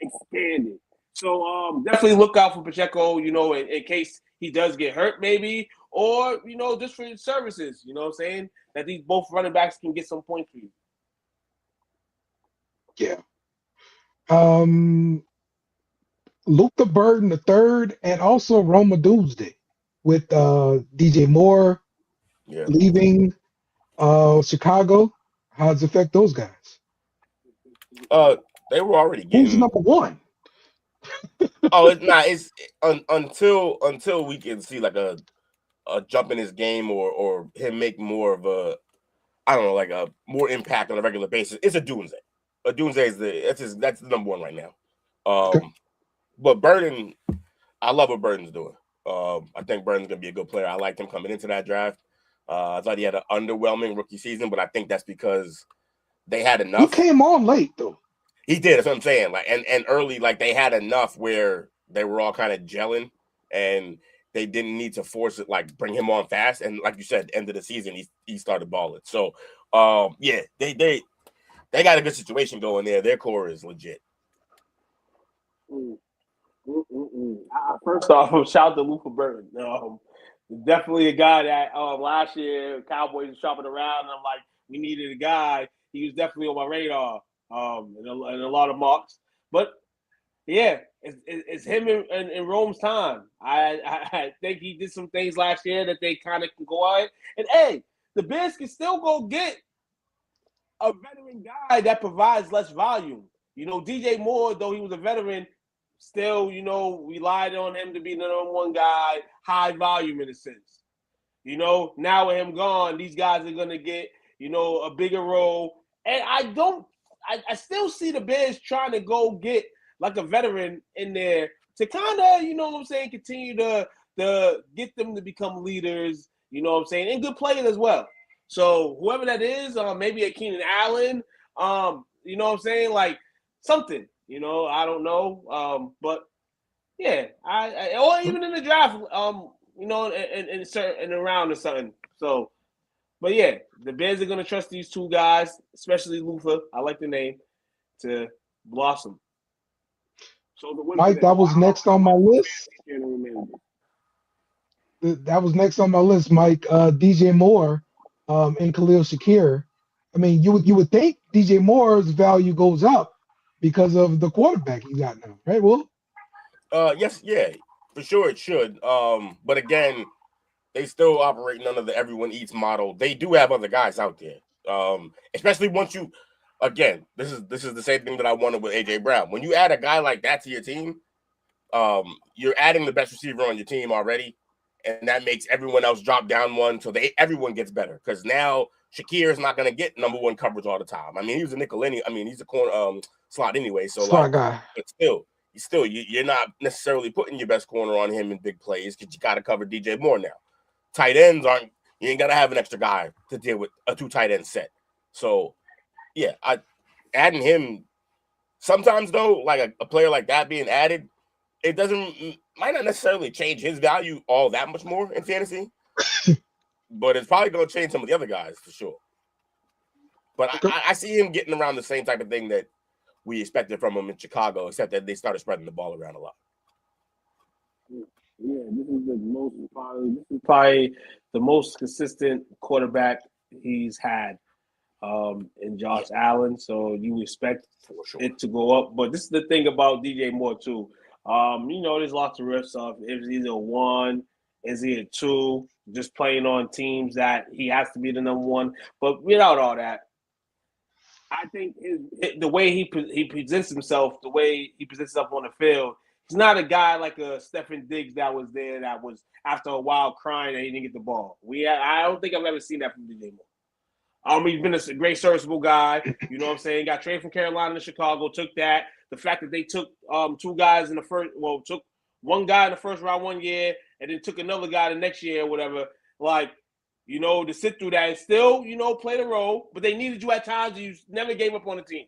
expanded. So definitely look out for Pacheco, in case he does get hurt, maybe, or just for his services. You know what I'm saying? That these both running backs can get some points for you. Yeah. Luke the Bird the third, and also Roma Doomsday with DJ Moore leaving Chicago. How does it affect those guys? They were already getting. Who's number one? It's not. It's until we can see like a jump in his game or him make more of a, I don't know, like a more impact on a regular basis. It's a doomsday. A doomsday is that's the number one right now. Okay. But Burden, I love what Burden's doing. I think Burden's gonna be a good player. I liked him coming into that draft. I thought he had an underwhelming rookie season, but I think that's because they had enough. He came on late though. He did. That's what I'm saying. Like and early, like they had enough where they were all kind of gelling, and they didn't need to force it, like bring him on fast. And like you said, end of the season, he started balling. So yeah, they got a good situation going there. Their core is legit. First off, shout out to Luther Burton. Definitely a guy that last year Cowboys were shopping around, and I'm like, we needed a guy. He was definitely on my radar, and a lot of marks. But yeah, it's him in Rome's time. I think he did some things last year that they kind of can go out. And hey, the Bears can still go get a veteran guy that provides less volume. DJ Moore, though he was a veteran, still, relied on him to be the number one guy, high volume in a sense. Now with him gone, these guys are going to get, a bigger role. And I still see the Bears trying to go get like a veteran in there to kind of, continue to get them to become leaders, and good players as well. So whoever that is, maybe a Keenan Allen, like something. I don't know. But yeah, or even in the draft, in a round or something. So, but yeah, the Bears are gonna trust these two guys, especially Luther. I like the name, to blossom. So Mike, that was next on my list. That was next on my list, Mike. DJ Moore, and Khalil Shakir. I mean, you would think DJ Moore's value goes up because of the quarterback he got now, right? Will? Yes, yeah, for sure it should. But again, they still operating under the everyone eats model. They do have other guys out there. Especially once you, again, this is the same thing that I wanted with AJ Brown. When you add a guy like that to your team, you're adding the best receiver on your team already, and that makes everyone else drop down one, so everyone gets better. Because now Shakir is not going to get number one coverage all the time. I mean, he was a nickel he's a corner slot anyway. So slot guy, but still, you're not necessarily putting your best corner on him in big plays because you got to cover DJ Moore now. Tight ends you ain't got to have an extra guy to deal with a 2 tight end set. So yeah, adding him sometimes though, like a player like that being added, it might not necessarily change his value all that much more in fantasy, but it's probably going to change some of the other guys for sure. But I see him getting around the same type of thing that we expected from him in Chicago, except that they started spreading the ball around a lot. Yeah, this is probably the most consistent quarterback he's had in Josh Allen. So you expect it to go up. But this is the thing about DJ Moore too. There's lots of riffs of is he a 1, is he a 2, just playing on teams that he has to be the number 1. But without all that, I think the way he presents himself, the way he presents himself on the field, he's not a guy like a Stephen Diggs that was there that was after a while crying that he didn't get the ball. I don't think I've ever seen that from DJ Moore. He's been a great serviceable guy. You know what I'm saying? Got traded from Carolina to Chicago, took that. The fact that they took 2 guys in the first, took one guy in the first round 1 year and then took another guy the next year or whatever, to sit through that and still, play the role, but they needed you at times and you never gave up on the team.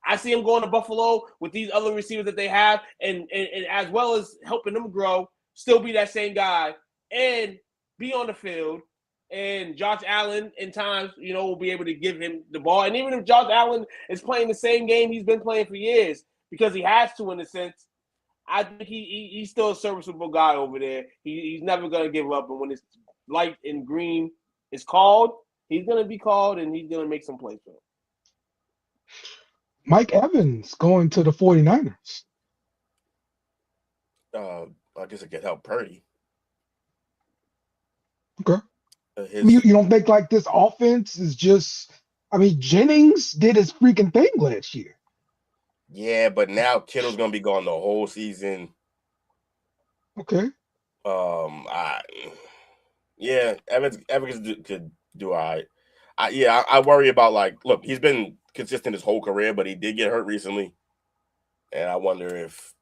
I see him going to Buffalo with these other receivers that they have and as well as helping them grow, still be that same guy and be on the field. And Josh Allen, in times, will be able to give him the ball. And even if Josh Allen is playing the same game he's been playing for years, because he has to in a sense, I think he's still a serviceable guy over there. He's never going to give up. And when it's light and green is called, he's going to be called and he's going to make some plays for him. Mike Evans going to the 49ers. I guess it could help Purdy. Okay. You don't think like this offense is just – Jennings did his freaking thing last year. Yeah, but now Kittle's going to be gone the whole season. Okay. Evans could do all right. I worry about look, he's been consistent his whole career, but he did get hurt recently. And I wonder if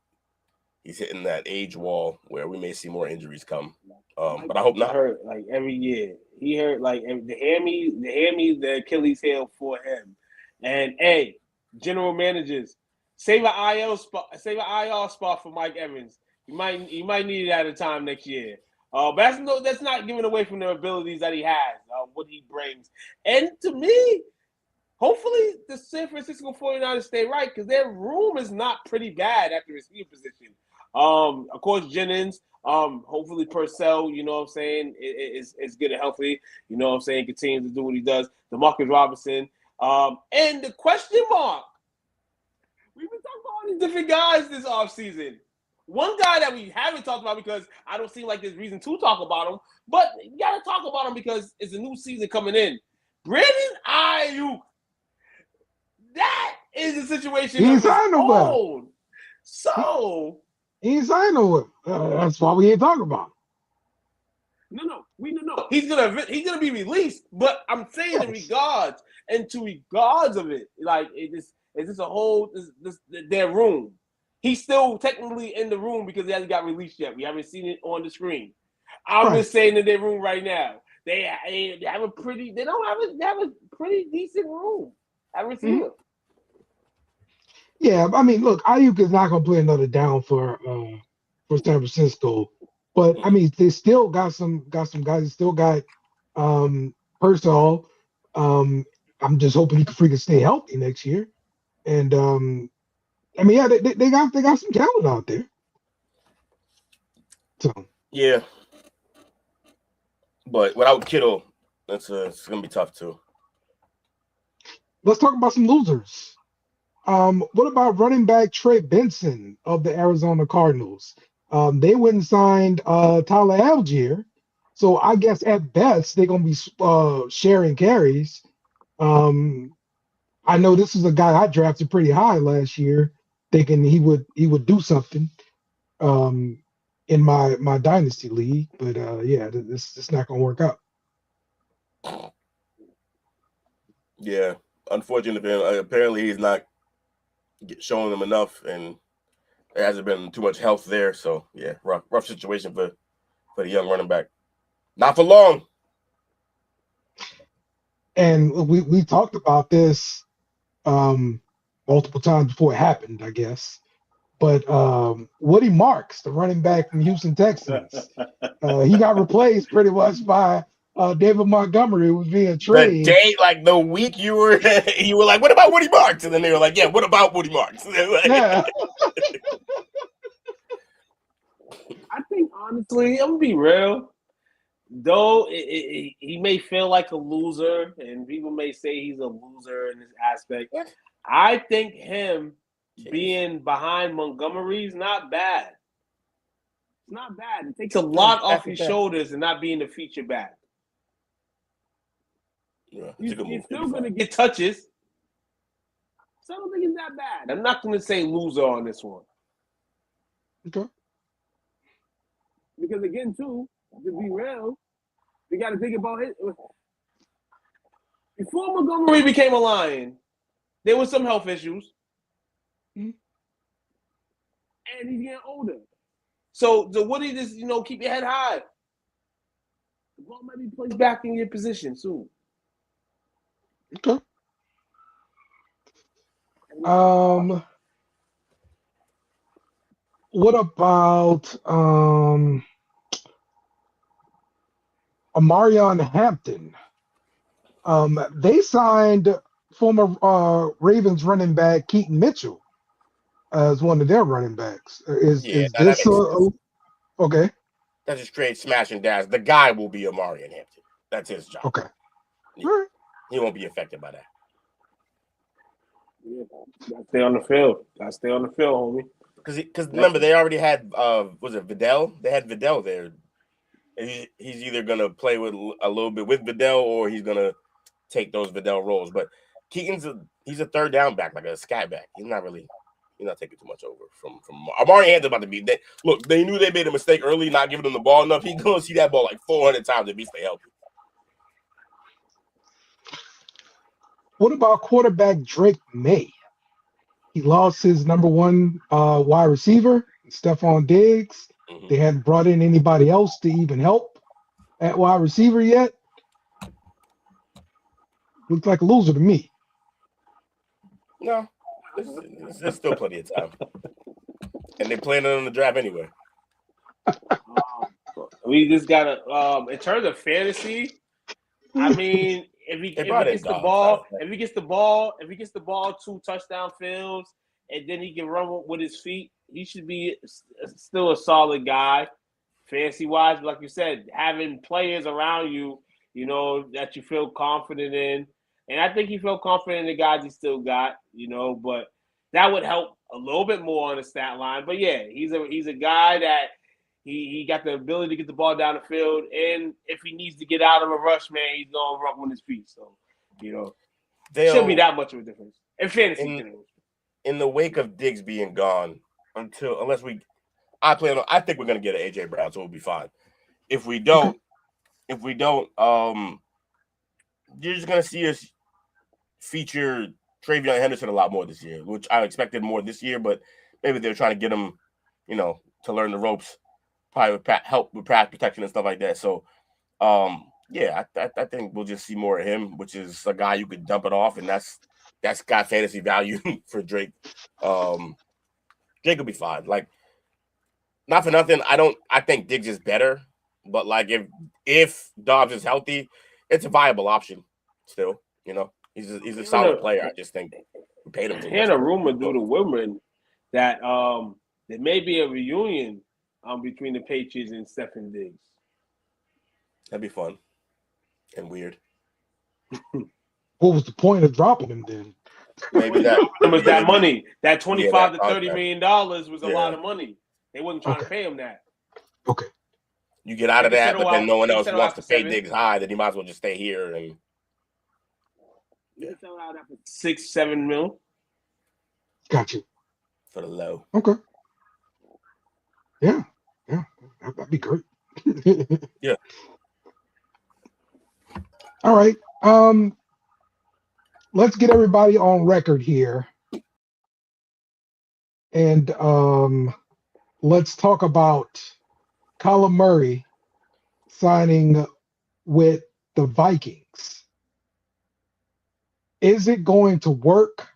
he's hitting that age wall where we may see more injuries come. But I hope not. Hurt every year. He hurt the Achilles heel for him. And general managers, save an IL spot for Mike Evans. You might need it at a time next year. But that's not giving away from the abilities that he has, what he brings. And to me, hopefully the San Francisco 49ers stay right because their room is not pretty bad at the receiver position. Of course, Jennings, hopefully Purcell, you know what I'm saying, is good and healthy. You know what I'm saying, continues to do what he does. DeMarcus Robinson. And the question mark, we've been talking about all these different guys this offseason. One guy that we haven't talked about because I don't seem like there's reason to talk about him, but you got to talk about him because it's a new season coming in. Brandon Ayuk. That is a situation he ain't of signed his nobody. own. So he ain't signed nobody. That's why we ain't talking about him. No. He's gonna be released, but I'm saying in regards of it, it's just a whole their room. He's still technically in the room because he hasn't got released yet. We haven't seen it on the screen. I'm just saying in their room right now. They have a pretty decent room. I receiver. Yeah, look, Ayuk is not gonna play another down for San Francisco, but they still got some guys. They still got Purcell. I'm just hoping he can freaking stay healthy next year, and they got some talent out there. So yeah, but without Kittle, it's gonna be tough too. Let's talk about some losers. What about running back Trey Benson of the Arizona Cardinals? They went and signed Tyler Algier, so I guess at best they're gonna be sharing carries. I know this is a guy I drafted pretty high last year, thinking he would do something in my dynasty league, but it's not gonna work out. Yeah, unfortunately, apparently he's not showing them enough, and there hasn't been too much health there. So yeah, rough situation for the young running back. Not for long. And we talked about this multiple times before it happened, I guess. But Woody Marks, the running back from Houston Texans, he got replaced pretty much by David Montgomery, who was being The trained. day, like the week you were like, what about Woody Marks? And then they were like, yeah, what about Woody Marks? Like, Yeah. I think honestly, I'm gonna be real. Though he may feel like a loser, and people may say he's a loser in this aspect, I think him being behind Montgomery is not bad. It's not bad. It takes a lot off your shoulders and not being the feature back. Yeah, you're still going to get touches. So I don't think it's that bad. I'm not going to say loser on this one. Okay. Because again, too, to be real, you got to think about it. Before Montgomery became a Lion, there was some health issues. Mm-hmm. And he's getting older. So Woody, just keep your head high. The ball might be placed back in your position soon. Okay. What about Amarion Hampton? They signed former Ravens running back Keaton Mitchell as one of their running backs. Is this okay? That's a straight smash and dash. The guy will be Amarion Hampton. That's his job. Okay. He won't be affected by that. Yeah, gotta stay on the field. Homie. Because remember, they already had was it Vidal? They had Vidal there. And he's either gonna play with a little bit with Vidal or he's gonna take those Vidal roles. But Keaton's he's a third down back, like a scat back. He's not taking too much over from Amari Hampton's about to be. They knew they made a mistake early, not giving him the ball enough. He's gonna see that ball like 400 times if he stay healthy. What about quarterback Drake May? He lost his number one wide receiver, Stephon Diggs. Mm-hmm. They hadn't brought in anybody else to even help at wide receiver yet. Looks like a loser to me. No, there's still plenty of time. And they planning on the draft anyway. We just gotta in terms of fantasy, I mean, if he gets the ball 2 touchdown fields, and then he can run with his feet, he should be still a solid guy, fantasy wise. But like you said, having players around you, that you feel confident in, and I think he felt confident in the guys he still got, but that would help a little bit more on the stat line. But yeah, he's a guy that. He got the ability to get the ball down the field, and if he needs to get out of a rush, man, he's going to run with his feet. So, shouldn't be that much of a difference. In fantasy, in the wake of Diggs being gone, I think we're going to get an A.J. Brown, so we'll be fine. If we don't, you're just going to see us feature Travion Henderson a lot more this year, which I expected more this year, but maybe they're trying to get him, to learn the ropes. Probably with help with pass protection and stuff like that. So, I think we'll just see more of him, which is a guy you could dump it off, and that's got fantasy value for Drake. Drake will be fine. Like, not for nothing, I think Diggs is better, but like if Doubs is healthy, it's a viable option still. He's a solid player. I just think we paid him too much. And a rumor due to women that there may be a reunion between the Patriots and Stephen Diggs. That'd be fun and weird. What was the point of dropping him then? Maybe that was that money. That $25 to $30 million was a lot of money. They wasn't trying to pay him that. Okay. You get out of that, but then no one else wants to pay Diggs high, then you might as well just stay here and sell out after $6-7 million. Got you. For the low. Okay. Yeah, that'd be great. Yeah. All right. Let's get everybody on record here, and let's talk about Kyler Murray signing with the Vikings. Is it going to work?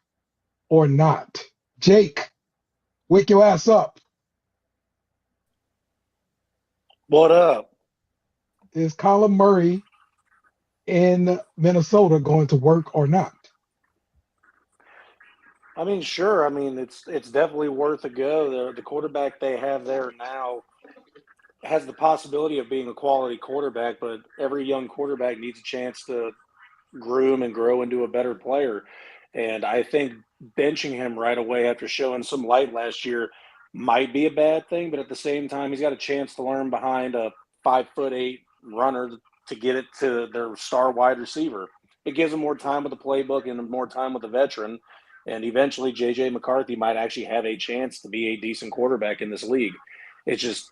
or not? Jake, wake your ass up. What up? Is Kyler Murray in Minnesota going to work or not? I mean, sure. I mean, it's definitely worth a go. The quarterback they have there now has the possibility of being a quality quarterback, but every young quarterback needs a chance to groom and grow into a better player. And I think benching him right away after showing some light last year might be a bad thing, but at the same time, he's got a chance to learn behind a 5'8" runner to get it to their star wide receiver. It gives him more time with the playbook and more time with the veteran. And eventually, J.J. McCarthy might actually have a chance to be a decent quarterback in this league. It's just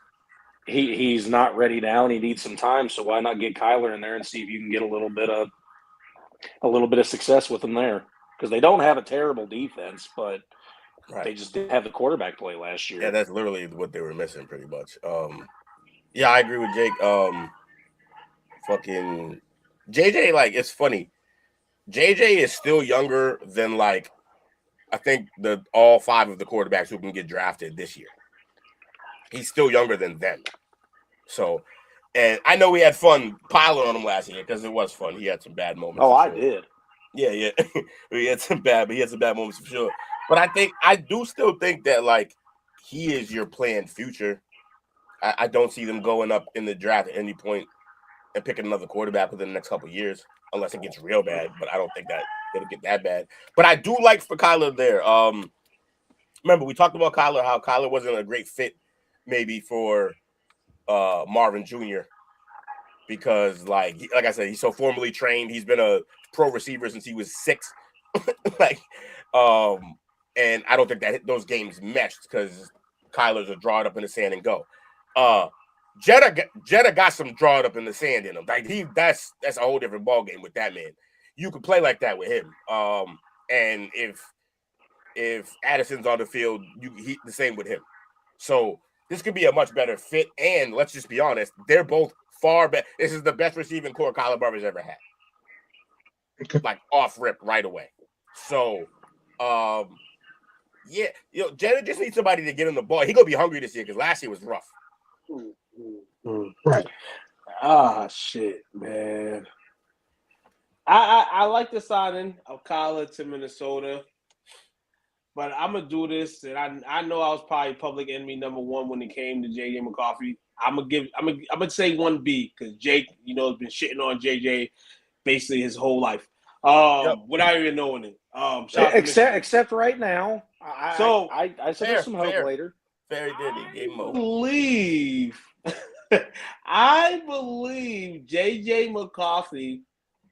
he's not ready now, and he needs some time. So why not get Kyler in there and see if you can get a little bit of success with him there? Because they don't have a terrible defense, but they just didn't have the quarterback play last year. Yeah, that's literally what they were missing, pretty much. Yeah, I agree with Jake. Fucking JJ, like, it's funny. JJ is still younger than, like, I think all 5 of the quarterbacks who can get drafted this year. He's still younger than them. So, and I know we had fun piling on him last year because it was fun. He had some bad moments. Oh, I did. Yeah. he had some bad moments for sure. But I do still think that, like, he is your planned future. I don't see them going up in the draft at any point and picking another quarterback within the next couple of years, unless it gets real bad. But I don't think that it'll get that bad. But I do like for Kyler there. Remember, we talked about Kyler, how Kyler wasn't a great fit maybe for Marvin Jr. because, like I said, he's so formally trained. He's been a pro receiver since he was 6. And I don't think that those games meshed because Kyler's a draw it up in the sand and go. Jetta got some draw it up in the sand in him. Like that's a whole different ball game with that man. You can play like that with him. And if Addison's on the field, he the same with him. So this could be a much better fit. And let's just be honest, they're both far better. This is the best receiving core Kyler Murray's ever had. Like off rip right away. So, yeah, Jetta just needs somebody to get him the ball. He gonna be hungry this year because last year was rough. Right. Ah, shit, man. I like the signing of Kyler to Minnesota, but I'm gonna do this, and I know I was probably public enemy number 1 when it came to JJ McCarthy. I'm gonna say 1B because Jake, has been shitting on JJ basically his whole life, without even knowing it. Except right now. I said there's some hope later. Very good. He gave him I believe JJ McCarthy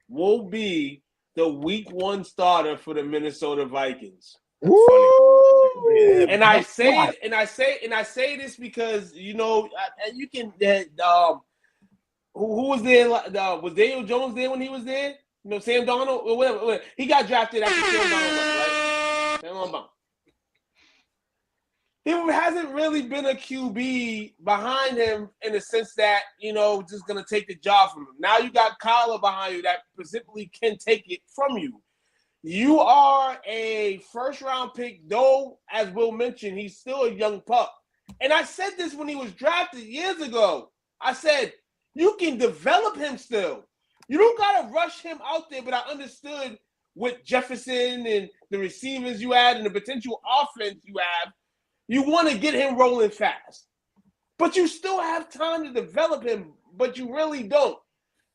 will be the week 1 starter for the Minnesota Vikings. And I say this because you can. Who was there? Was Daniel Jones there when he was there? Sam Darnold or whatever. He got drafted after Sam Darnold left, right? Sam Darnold. There hasn't really been a QB behind him in the sense that, just going to take the job from him. Now you got Kyler behind you that specifically can take it from you. You are a first-round pick, though, as Will mentioned, he's still a young pup. And I said this when he was drafted years ago. I said, you can develop him still. You don't got to rush him out there, but I understood with Jefferson and the receivers you had and the potential offense you have, you want to get him rolling fast. But you still have time to develop him, but you really don't.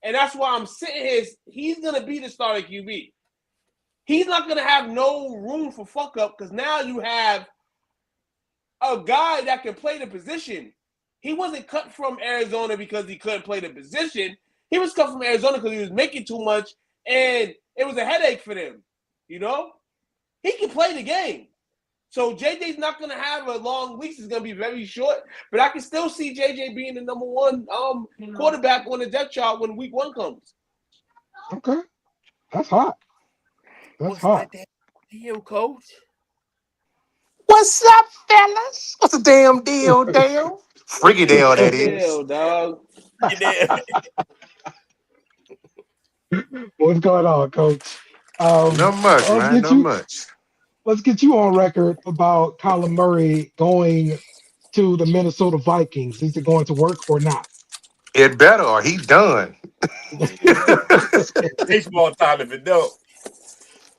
And that's why I'm sitting here. He's going to be the starting QB. He's not going to have no room for fuck up because now you have a guy that can play the position. He wasn't cut from Arizona because he couldn't play the position. He was cut from Arizona because he was making too much, and it was a headache for them. He can play the game. So JJ's not going to have a long week. It's going to be very short. But I can still see JJ being the number 1 quarterback on the depth chart when week 1 comes. Okay. That's hot. That's hot. You, coach. What's up, fellas? What's the damn deal, Dale? Freaky deal, that is. Deal, dog. What's going on, Coach? Not much, man. Not much. let's get you on record about Kyler Murray going to the Minnesota Vikings. Is it going to work or not? It better or he done. Yeah. Baseball time if it don't.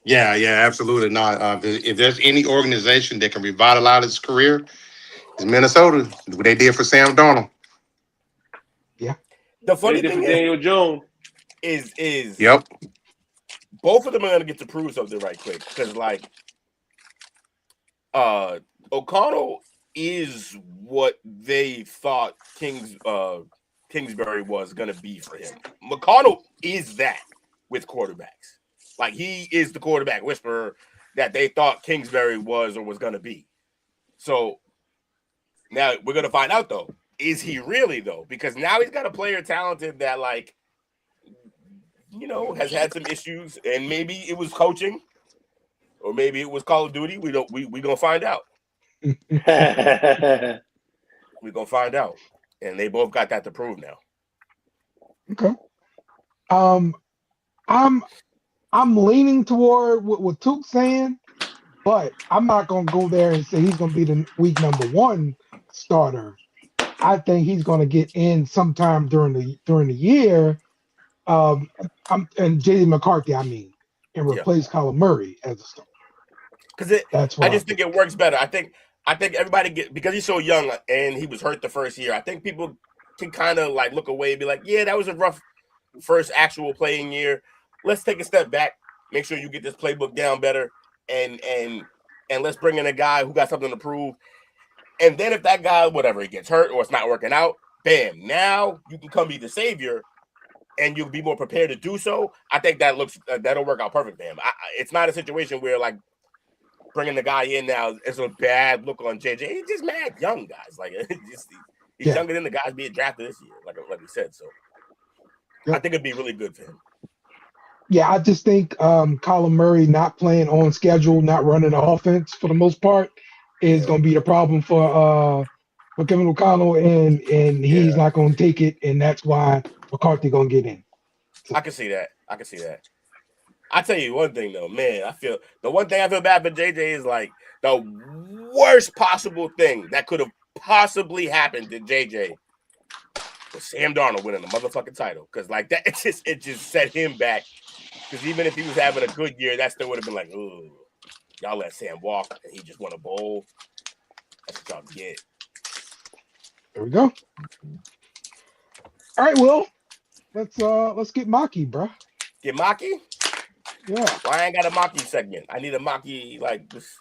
Yeah, absolutely not. If there's any organization that can revitalize his career, it's Minnesota. What they did for Sam Darnold. Yeah. The funny They did thing for Daniel Jones. is Yep. both of them are going to get to prove something right quick because, like, O'Connell is what they thought Kingsbury was going to be for him. McConnell is that with quarterbacks. Like, he is the quarterback whisperer that they thought Kingsbury was or was going to be. So now we're going to find out, though. Is he really, though? Because now he's got a player talented that, like, you know, has had some issues, and maybe it was coaching, or maybe it was Call of Duty. We gonna find out. We're gonna find out, and they both got that to prove now. Okay. I'm leaning toward what Took's saying, but I'm not gonna go there and say he's gonna be the week number 1 starter. I think he's gonna get in sometime during the year. And J.D. McCarthy, and replace Kyler Murray as a starter. Because that's what I just think it works better. I think everybody because he's so young and he was hurt the first year. I think people can kind of like look away and be like, yeah, that was a rough first actual playing year. Let's take a step back, make sure you get this playbook down better, and let's bring in a guy who got something to prove. And then if that guy, whatever, he gets hurt or it's not working out, bam, now you can come be the savior, and you'll be more prepared to do so. I think that'll work out perfect for him. It's not a situation where like bringing the guy in now is a bad look on JJ. He's just mad young guys. Like he's younger than the guys being drafted this year, like we said. So I think it'd be really good for him. Yeah, I just think Kyler Murray not playing on schedule, not running the offense for the most part, is going to be the problem for Kevin O'Connell, and he's not going to take it, and that's why McCarthy going to get in. So. I can see that. I tell you one thing though, man. The one thing I feel bad for JJ is like the worst possible thing that could have possibly happened to JJ was Sam Darnold winning the motherfucking title, because like that, it just set him back. Because even if he was having a good year, that still would have been like, oh, y'all let Sam walk and he just won a bowl. That's what y'all get. There we go. All right, Will. Let's get Maki, bro. Get Maki? Yeah. Well, I ain't got a Maki segment. I need a Maki like this.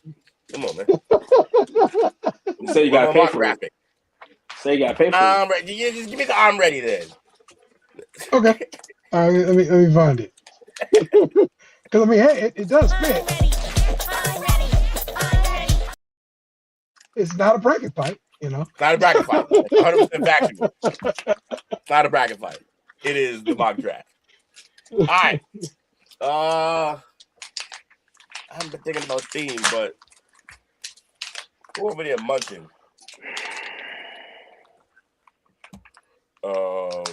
Come on, man. Say you got to pay for it. Say you got to pay for it. I'm ready. Yeah, just give me the I'm ready then. Okay. All right, let me find it. Because hey, it does fit. It's not a bracket fight, you know. It's not a bracket fight. 100% factual. It's not a bracket fight. It is the mock draft. All right. I haven't been thinking about theme, but who over there munching? Who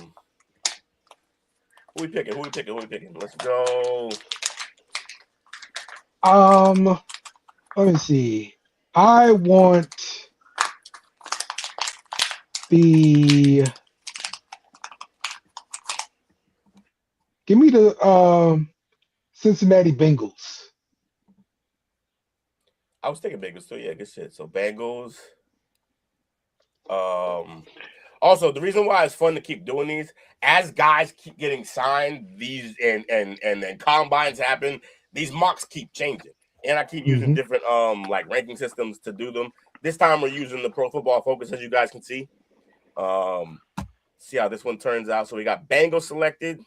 we picking? Let's go. Let me see. I want give me the Cincinnati Bengals. I was thinking Bengals too. Yeah, good shit. So Bengals. Also, the reason why it's fun to keep doing these, as guys keep getting signed, these and combines happen, these mocks keep changing. And I keep using different like ranking systems to do them. This time we're using the Pro Football Focus, as you guys can see. See how this one turns out. So we got Bengals selected.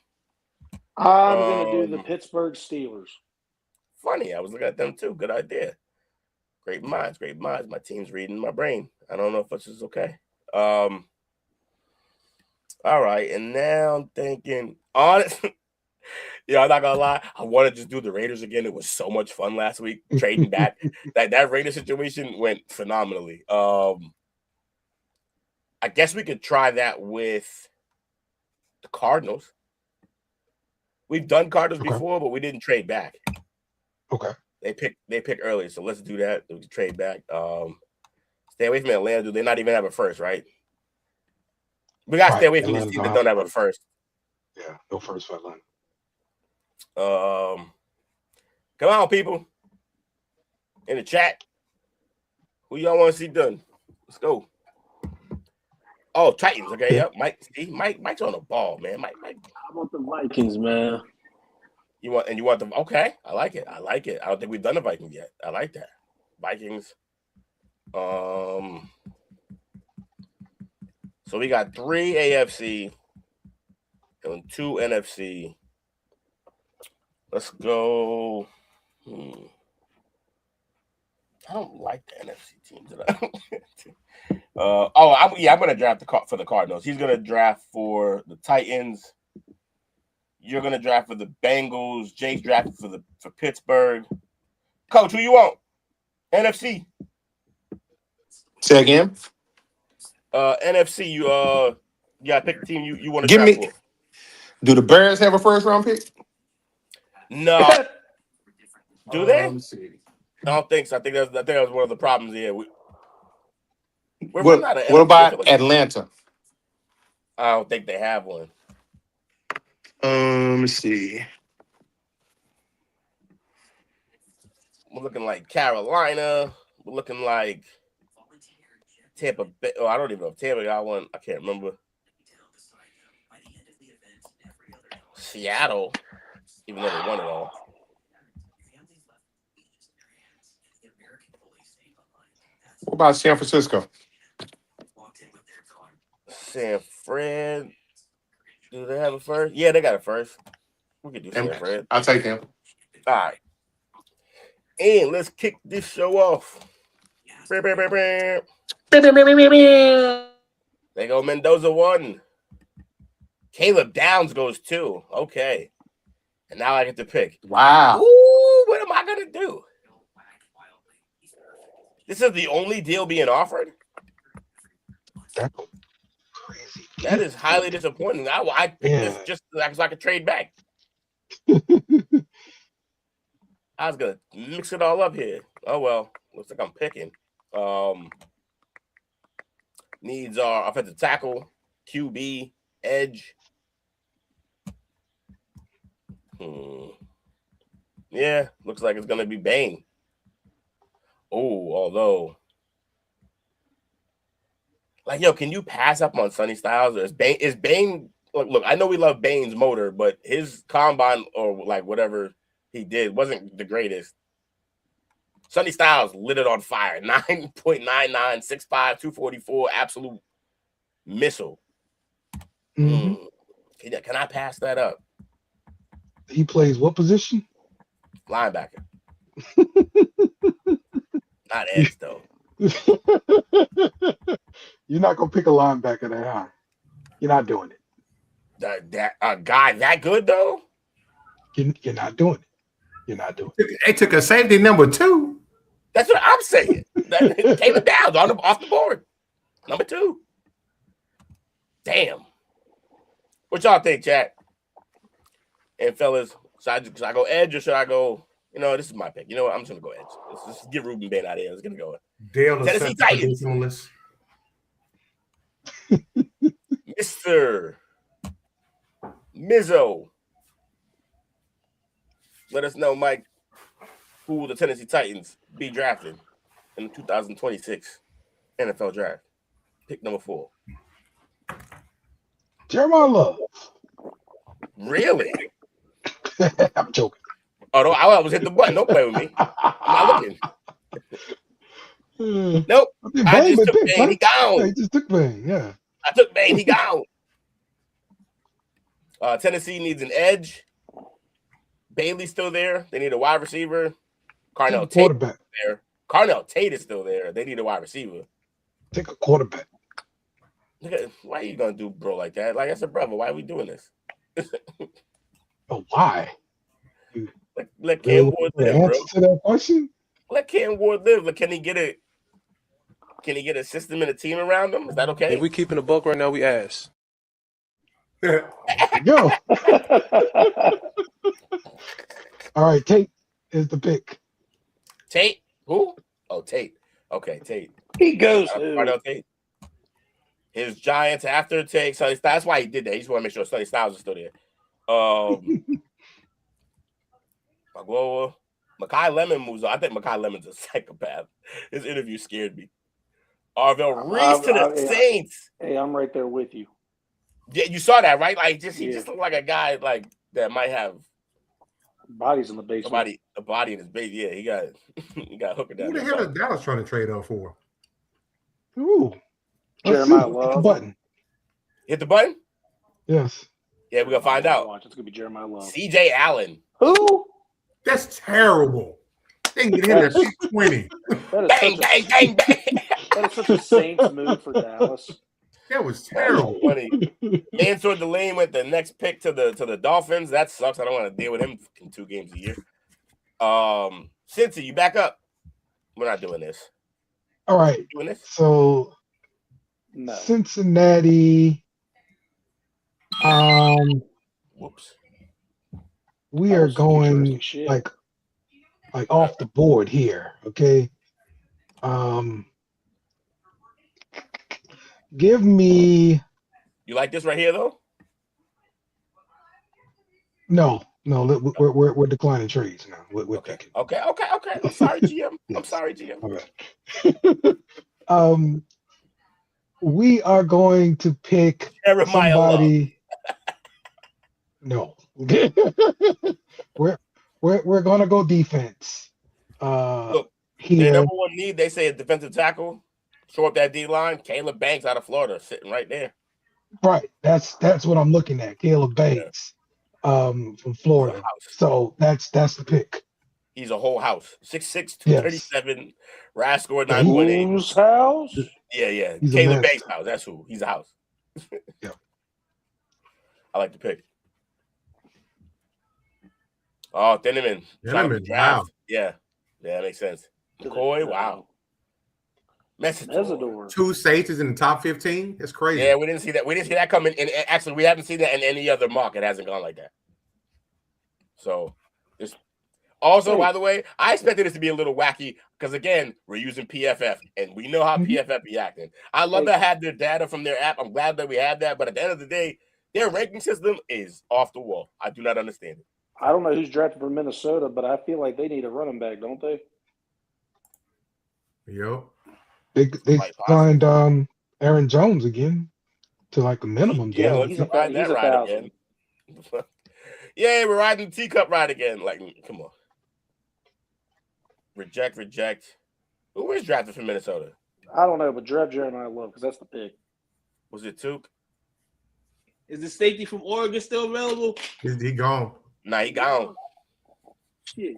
I'm going to do the Pittsburgh Steelers. Funny, I was looking at them too. Good idea. Great minds. My team's reading my brain. I don't know if this is okay. All right, and now I'm thinking, honestly, yeah, I'm not gonna lie. I want to just do the Raiders again. It was so much fun last week trading back. that Raiders situation went phenomenally. I guess we could try that with the Cardinals. We've done Cardinals before, but we didn't trade back. Okay. They pick early, so let's do that. We can trade back. Stay away from Atlanta. Do they not even have a first, right? We gotta stay away from these teams that don't have a first. Yeah, no first for Atlanta. Come on, people. In the chat. Who y'all want to see done? Let's go. Oh, Titans. Okay, yep. Mike's on the ball, man. Mike. How about the Vikings, man? You want the okay? I like it. I don't think we've done the Vikings yet. I like that. Vikings. So we got 3 AFC and 2 NFC. Let's go. I don't like the NFC teams. I'm gonna draft for the Cardinals. He's gonna draft for the Titans. You're gonna draft for the Bengals. Jake's drafting for Pittsburgh. Coach, who you want? NFC. Say again. NFC. You gotta pick the team you want to draft for. Do the Bears have a first round pick? No. Do they? Let me see. I don't think so. I think that was one of the problems here. What about Atlanta? I don't think they have one. Let me see. We're looking like Carolina. We're looking like Tampa Bay. Oh, I don't even know if Tampa got one. I can't remember. Seattle, even though they won it all. What about San Francisco? San Fran. Do they have a first? Yeah, they got a first. We could do San Fran. I'll take them. All right. And let's kick this show off. There go Mendoza 1. Caleb Downs goes 2. Okay. And now I get to pick. Wow. Ooh, what am I going to do? This is the only deal being offered? That's crazy. That is highly disappointing. I picked this just so I could trade back. I was going to mix it all up here. Oh, well. Looks like I'm picking. Needs are offensive tackle, QB, edge. Yeah, looks like it's going to be Bain. Oh, although, like, yo, can you pass up on Sonny Styles? Or is Bain? Look, I know we love Bain's motor, but his combine or like whatever he did wasn't the greatest. Sonny Styles lit it on fire. 9.99, 6'5", 244, absolute missile. Mm-hmm. Can I pass that up? He plays what position? Linebacker. Not edge, though. You're not going to pick a linebacker that high. You're not doing it. That guy that good, though? You're not doing it. You're not doing it. They took a safety number 2. That's what I'm saying. Caleb Downs off the board. Number 2. Damn. What y'all think, chat? And fellas, should I go edge or should I go? You know, this is my pick. You know what? I'm just gonna go edge. Let's just get Ruben Bain out of here. Let's gonna go. Tennessee Titans. Mr. Mizzo. Let us know, Mike, who will the Tennessee Titans be drafting in the 2026 NFL Draft? Pick number 4. Jeremiah Love. Really? I'm joking. Oh, no, I was hit the button. Don't play with me. I'm not looking. Nope. I just took Bain. He gone. He just took Bain, yeah. I took Bain. He gone. Tennessee needs an edge. Bailey's still there. They need a wide receiver. Carnell Tate is there. Carnell Tate is still there. They need a wide receiver. Take a quarterback. Why are you going to do bro like that? Like I said, brother, why are we doing this? Oh, why? Let Cam Ward live, bro. Answer to that question? Let Cam Ward live. Like, can he get a system and a team around him? Is that okay? If we keeping a buck right now, we ass. Yo. All right, Tate is the pick. Tate? Who? Oh, Tate. Okay, Tate. He goes Tate. His Giants after Tate. So that's why he did that. He just want to make sure Sonny Styles is still there. Mekhi Lemon moves on. I think Mekhi Lemon's a psychopath. His interview scared me. Arvell Reese to the Saints. Hey, I'm right there with you. Yeah, you saw that, right? Like, he just looked like a guy like that might have bodies in the basement. A body in his base. Yeah, he got hooking down. Who the hell is Dallas trying to trade up for? Ooh, Jeremiah Hit Love. the button. Hit the button? Yes. Yeah, we're gonna find out. Watch, it's gonna be Jeremiah Love. CJ Allen. Who? That's terrible. They can get him at 20. Bang, bang, bang, bang. That is such a Saints move for Dallas. That was terrible. Mansour Delane went the next pick to the Dolphins. That sucks. I don't want to deal with him in 2 games a year. Cincy, you back up? We're not doing this. All right. Doing this? So no. Cincinnati. Whoops. We are going like off the board here. Okay. Give me. You like this right here, though? No. We're declining trades now. We're picking. Okay. I'm sorry, GM. I'm sorry, GM. All right. We are going to pick somebody. No. We're going to go defense. Look, here. their number one need, they say, a defensive tackle. Show up that D line. Caleb Banks out of Florida, sitting right there. Right. That's what I'm looking at. Caleb Banks, from Florida. So that's the pick. He's a whole house. 6'6", 237. RAS scored 9.8. Whose house? Yeah. He's Caleb Banks' house. That's who. He's a house. Yeah. I like the pick. Oh, Thinniman. Wow. Yeah, that makes sense. McCoy, wow. Mesidor. 2 safeties in the top 15? That's crazy. Yeah, we didn't see that. We didn't see that coming. And actually, we haven't seen that in any other mock. It hasn't gone like that. So, this. Also, by the way, I expected this to be a little wacky because, again, we're using PFF, and we know how PFF be acting. I love to have their data from their app. I'm glad that we have that. But at the end of the day, their ranking system is off the wall. I do not understand it. I don't know who's drafted from Minnesota, but I feel like they need a running back, don't they? Yep. They signed Aaron Jones again to like a minimum. Yeah, he's riding that ride again. Yeah, we're riding the teacup ride again. Like, come on. Reject. Who is drafted from Minnesota? I don't know, but draft Jeremiah Love because that's the pick. Was it Tuke? Is the safety from Oregon still available? He gone. Nah, he gone. Shit.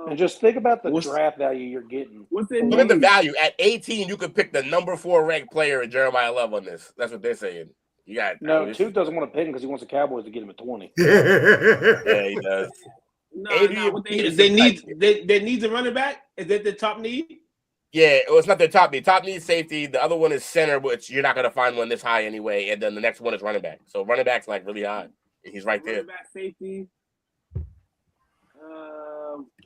And just think about the draft value you're getting. Look at the value. At 18, you could pick the number 4 ranked player in Jeremiah Love on this. That's what they're saying. You got Tuke doesn't want to pick him because he wants the Cowboys to get him at 20. Yeah, he does. They need a running back. Is that the top need? Yeah, it's not their top need. Top need is safety. The other one is center, which you're not going to find one this high anyway. And then the next one is running back. So running back's like really high. He's right there. Running back, safety.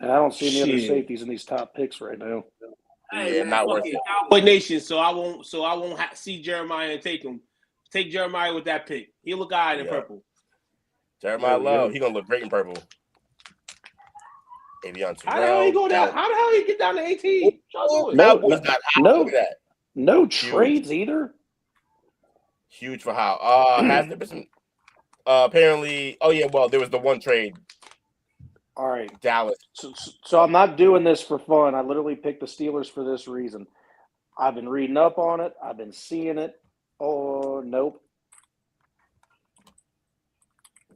I don't see any other safeties in these top picks right now. Yeah, not worth it. Cowboy Nation, so I won't see Jeremiah and take him. Take Jeremiah with that pick. He'll look all right in purple. Jeremiah Love, he's gonna look great in purple. How the hell he go down? How the hell he get down to 18? No trades either. Huge for how? Has there been some? Apparently, there was the one trade. All right, Dallas. So I'm not doing this for fun. I literally picked the Steelers for this reason. I've been reading up on it. I've been seeing it. Oh, nope.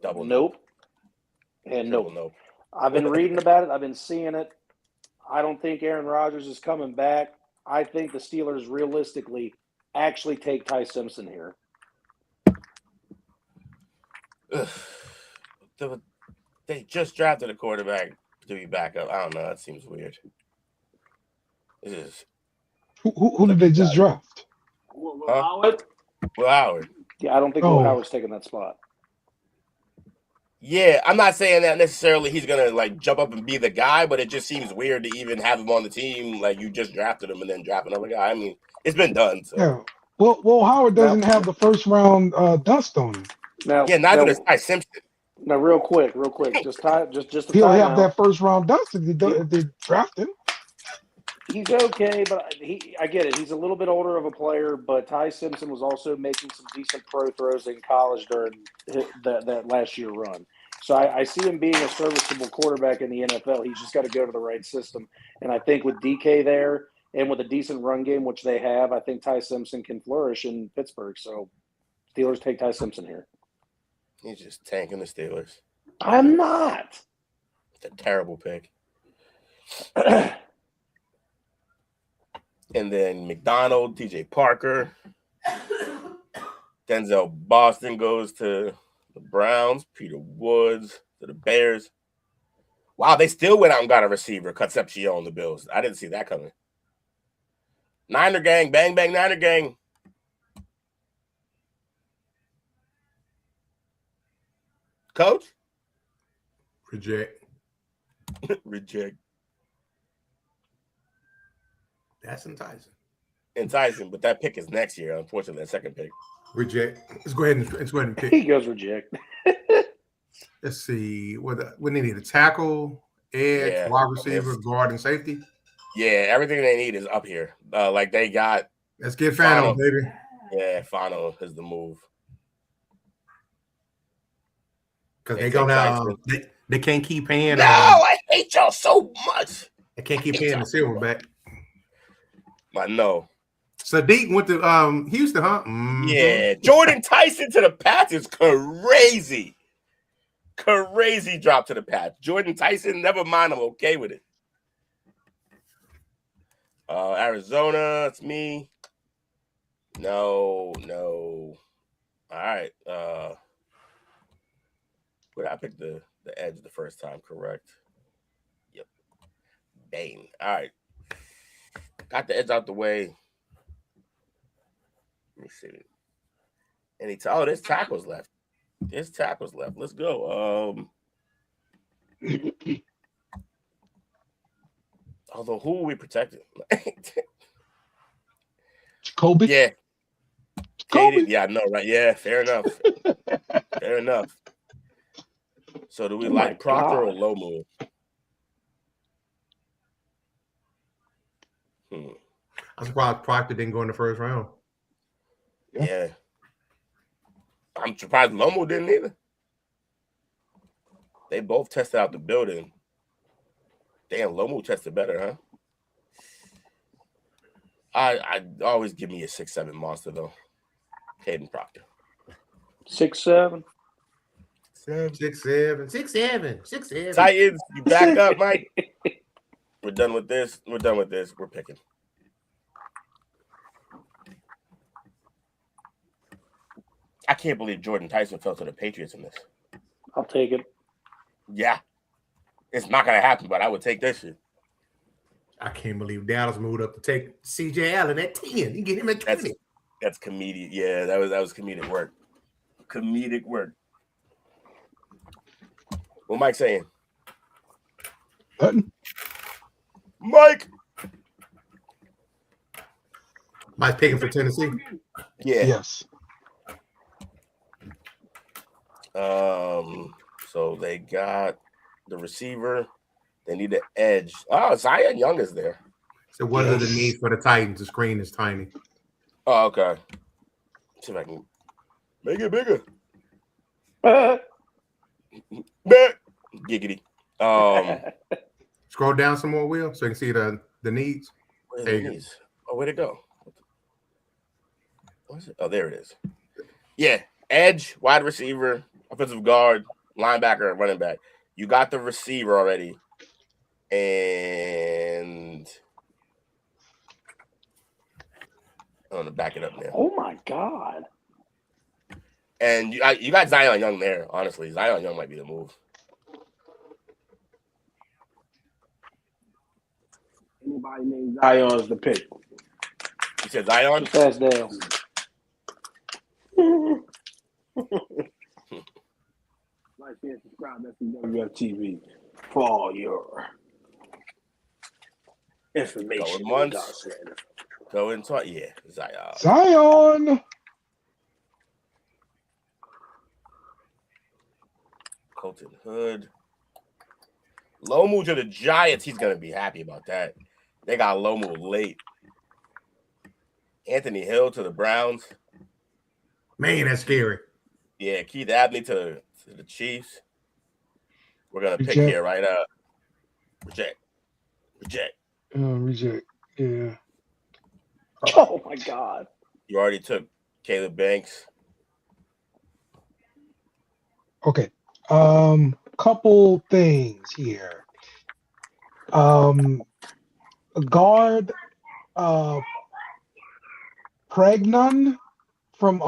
Double nope. And nope. I've been reading about it. I've been seeing it. I don't think Aaron Rodgers is coming back. I think the Steelers realistically actually take Ty Simpson here. They just drafted a quarterback to be backup. I don't know. That seems weird. This is who did they just draft? Will Howard? Will Howard. Yeah, I don't think Will Howard's taking that spot. Yeah, I'm not saying that necessarily he's gonna like jump up and be the guy, but it just seems weird to even have him on the team. Like you just drafted him and then draft another guy. I mean, it's been done. So. Yeah. Well, Howard doesn't have the first round dust on him. Yeah, neither does Ty Simpson. Now, real quick, just a He'll have timeout. that first round dust if they draft him. He's okay, but I get it. He's a little bit older of a player, but Ty Simpson was also making some decent pro throws in college during that last year run. So I see him being a serviceable quarterback in the NFL. He's just got to go to the right system. And I think with DK there and with a decent run game, which they have, I think Ty Simpson can flourish in Pittsburgh. So Steelers take Ty Simpson here. He's just tanking the Steelers. I'm not. It's a terrible pick. And then McDonald, TJ Parker. Denzel Boston goes to the Browns. Peter Woods to the Bears. Wow, they still went out and got a receiver. Concepcion on the Bills. I didn't see that coming. Niner gang. Bang, bang, Niner gang. Coach? Reject. Reject. That's enticing, but that pick is next year, unfortunately, that second pick. Reject. Let's go ahead and pick. He goes reject. Let's see. What they need: a tackle, edge, wide receiver, guard, and safety. Yeah, everything they need is up here. Like they got. Let's get Fano, baby. Yeah, Fano is the move. Because they go now. They can't keep paying. No, I hate y'all so much. They can't keep paying the Silverback. I know. Sadiq went to Houston, huh? Mm-hmm. Yeah, Jordan Tyson to the Pats is crazy. Crazy drop to the Pats. Jordan Tyson, never mind, I'm okay with it. Arizona, it's me. No. All right. Where I picked the edge the first time, correct? Yep. Bang. All right. Got the edge out the way. Let me see. There's tackles left. Let's go. Although, who are we protecting? Kobe? Yeah. Kobe. Yeah, I know, right? Yeah, fair enough. Fair enough. So do we like Proctor or Lomu? I'm surprised Proctor didn't go in the first round. Yeah. I'm surprised Lomu didn't either. They both tested out the building. Damn, Lomu tested better, huh? I always give me a 6'7" monster though. Caden Proctor. 6'7". 6'7". Titans, you back up, Mike. We're done with this. We're picking. I can't believe Jordan Tyson fell to the Patriots in this. I'll take it. Yeah. It's not going to happen, but I would take this shit. I can't believe Dallas moved up to take C.J. Allen at 10. You get him at 20. That's comedic. Yeah, that was comedic work. Comedic work. What Mike saying? Mike. Mike picking for Tennessee. Yeah. Yes. So they got the receiver. They need the edge. Oh, Zion Young is there. So what are the needs for the Titans? The screen is tiny. Oh, okay. See if I can make it bigger. Giggity. Scroll down some more, Will, so you can see the needs. Where'd it go? What is it? Oh, there it is. Yeah, edge, wide receiver, offensive guard, linebacker, running back. You got the receiver already, and I'm gonna back it up now. Oh my God! And you got Zion Young there. Honestly, Zion Young might be the move. Anybody named Zion is the pick. You said Zion? Fast down. like, share, subscribe. That's the WF TV for all your information. Going once. Going twice. Yeah, Zion. Colton Hood. Lomu to the Giants. He's going to be happy about that. They got Lomu late. Anthony Hill to the Browns. Man, that's scary. Yeah, Keith Abney to the Chiefs. We're going to pick here right now. Reject. Reject. Yeah. Oh, my God. You already took Caleb Banks. Okay. Couple things here. Guard Pregnon from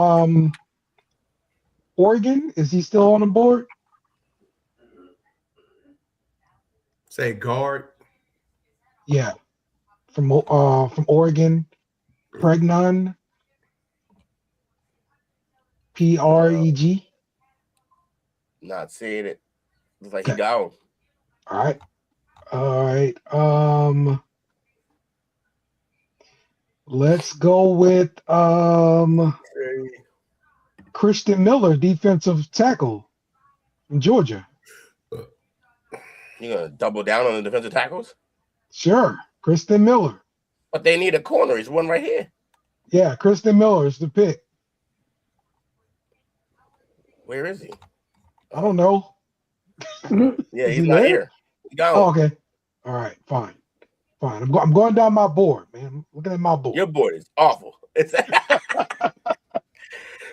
Oregon. Is he still on the board? Say guard. Yeah. From Oregon. Pregnon. Preg. Not seeing it. Looks like he gone. All right. Let's go with Christian Miller, defensive tackle from Georgia. You gonna double down on the defensive tackles? Sure, Christian Miller. But they need a corner. He's one right here. Yeah, Christian Miller is the pick. Where is he? I don't know. Yeah, he's not here. He's gone. Oh, okay. All right, fine. I'm going down my board, man. I'm looking at my board. Your board is awful. It's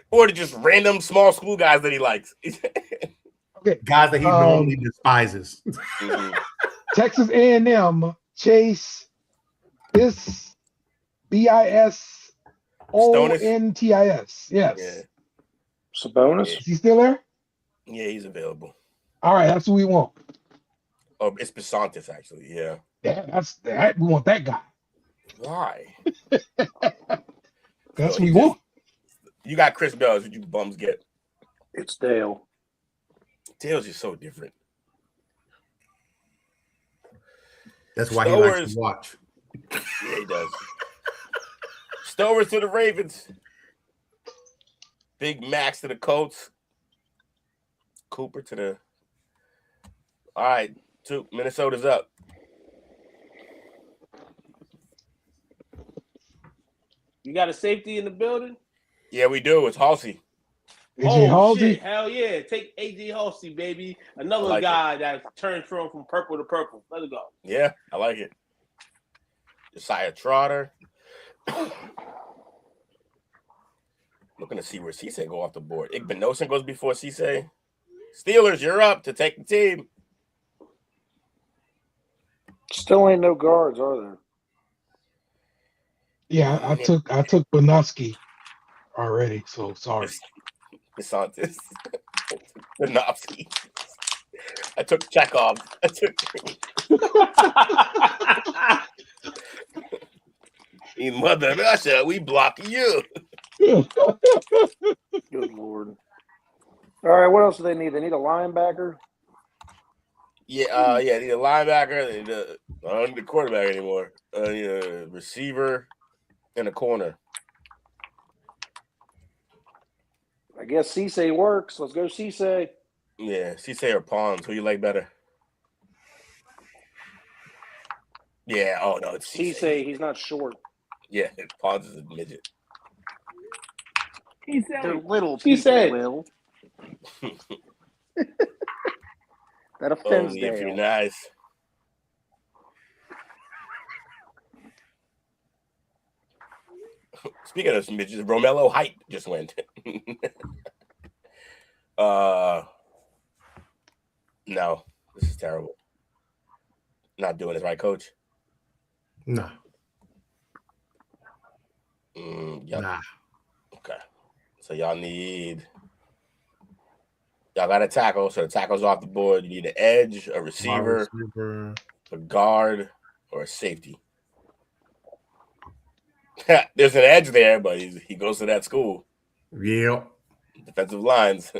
or just random small school guys that he likes. Okay, guys that he normally despises. Texas A&M Chase Bisontis. Yes. Yeah. Sabonis. Is he still there? Yeah, he's available. All right, that's what we want. Oh, it's Bisontis, actually. Yeah. Yeah, that's that. We want that guy. Why? That's what we want. You got Chris Bell. What you bums get? It's Dale. Dale's just so different. That's why he likes to watch. Yeah, he does. Stowers to the Ravens. Big Max to the Colts. Cooper to the. All right, Minnesota's up. You got a safety in the building? Yeah, we do. It's Halsey. Shit. Hell yeah. Take AJ Halsey, baby. Another guy that turned from purple to purple. Let it go. Yeah, I like it. Josiah Trotter. Looking to see where Cisse go off the board. Igbinosun goes before Cisse. Steelers, you're up to take the team. Still ain't no guards, are there? Yeah, I took Bonoski already, so sorry. DeSantis. Bonovsky. I took Chekhov. Mother Russia, we block you. Good Lord. All right, what else do they need? They need a linebacker. Yeah, they need a linebacker. They need I don't need a quarterback anymore. Need a receiver and a corner. I guess Cisse works. Let's go Cisse. Yeah, Cisse or Pons. Who you like better? Yeah. Oh no, it's Cisse. He's not short. Yeah, Pons is a midget. They're little people, Will. That offends Only Dale. if you're nice. Speaking of midgets, Romello Height just went. No, this is terrible. Not doing it right, Coach. No. Nah. Okay. So y'all got a tackle. So the tackle's off the board. You need an edge, a receiver, a guard, or a safety. There's an edge there, but he goes to that school. Yep. Defensive lines.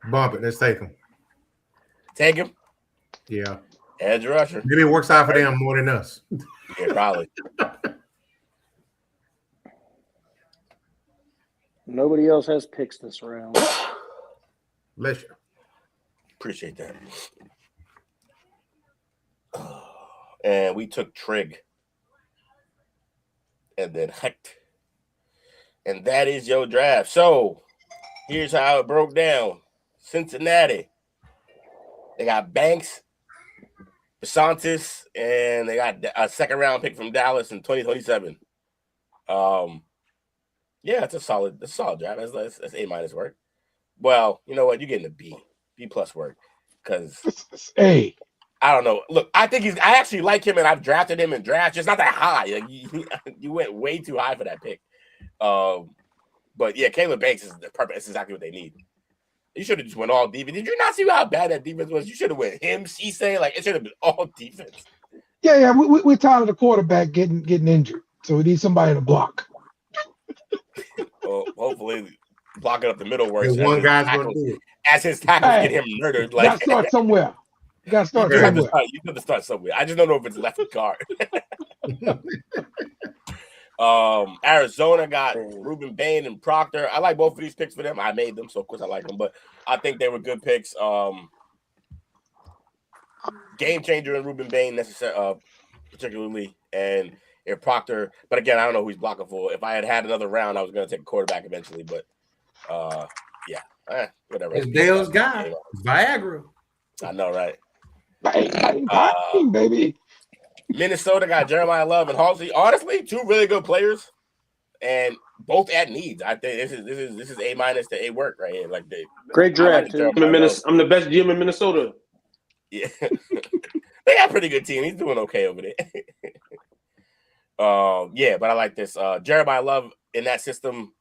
Bump it. Let's take him. Take him. Yeah. Edge rusher. Maybe it works out for them more than us. Yeah, probably. Nobody else has picks this round. Bless you. Appreciate that. And we took Trig. And then Hecht. And that is your draft. So here's how it broke down. Cincinnati. They got Banks, DeSantis, and they got a second round pick from Dallas in 2027. Yeah, it's a solid draft. That's A- work. Well, you know what? You're getting a B+ work because A. I don't know. Look, I actually like him, and I've drafted him in drafts. Just not that high. Like you went way too high for that pick. But yeah, Caleb Banks is the perfect. That's exactly what they need. You should have just went all defense. Did you not see how bad that defense was? You should have went him, Cisse. Like it should have been all defense. Yeah. We're tired of the quarterback getting injured, so we need somebody to block. Well, hopefully, blocking up the middle works. One guy's going to do it. As his tackles get him murdered. You got to start somewhere. You got to start somewhere. You have to start somewhere. I just don't know if it's left guard. Arizona got Ruben Bain and Proctor. I like both of these picks for them. I made them, so of course I like them. But I think they were good picks. Game changer in Ruben Bain, particularly, and if Proctor. But again, I don't know who he's blocking for. If I had another round, I was going to take a quarterback eventually. But whatever. It's Dale's guy, Viagra. I know, right? Baby. Minnesota got Jeremiah Love and Halsey. Honestly, two really good players, and both at needs. I think this is A- to A work right here. Like great draft. I'm the best GM in Minnesota. Yeah, they got a pretty good team. He's doing okay over there. But I like this. Jeremiah Love in that system.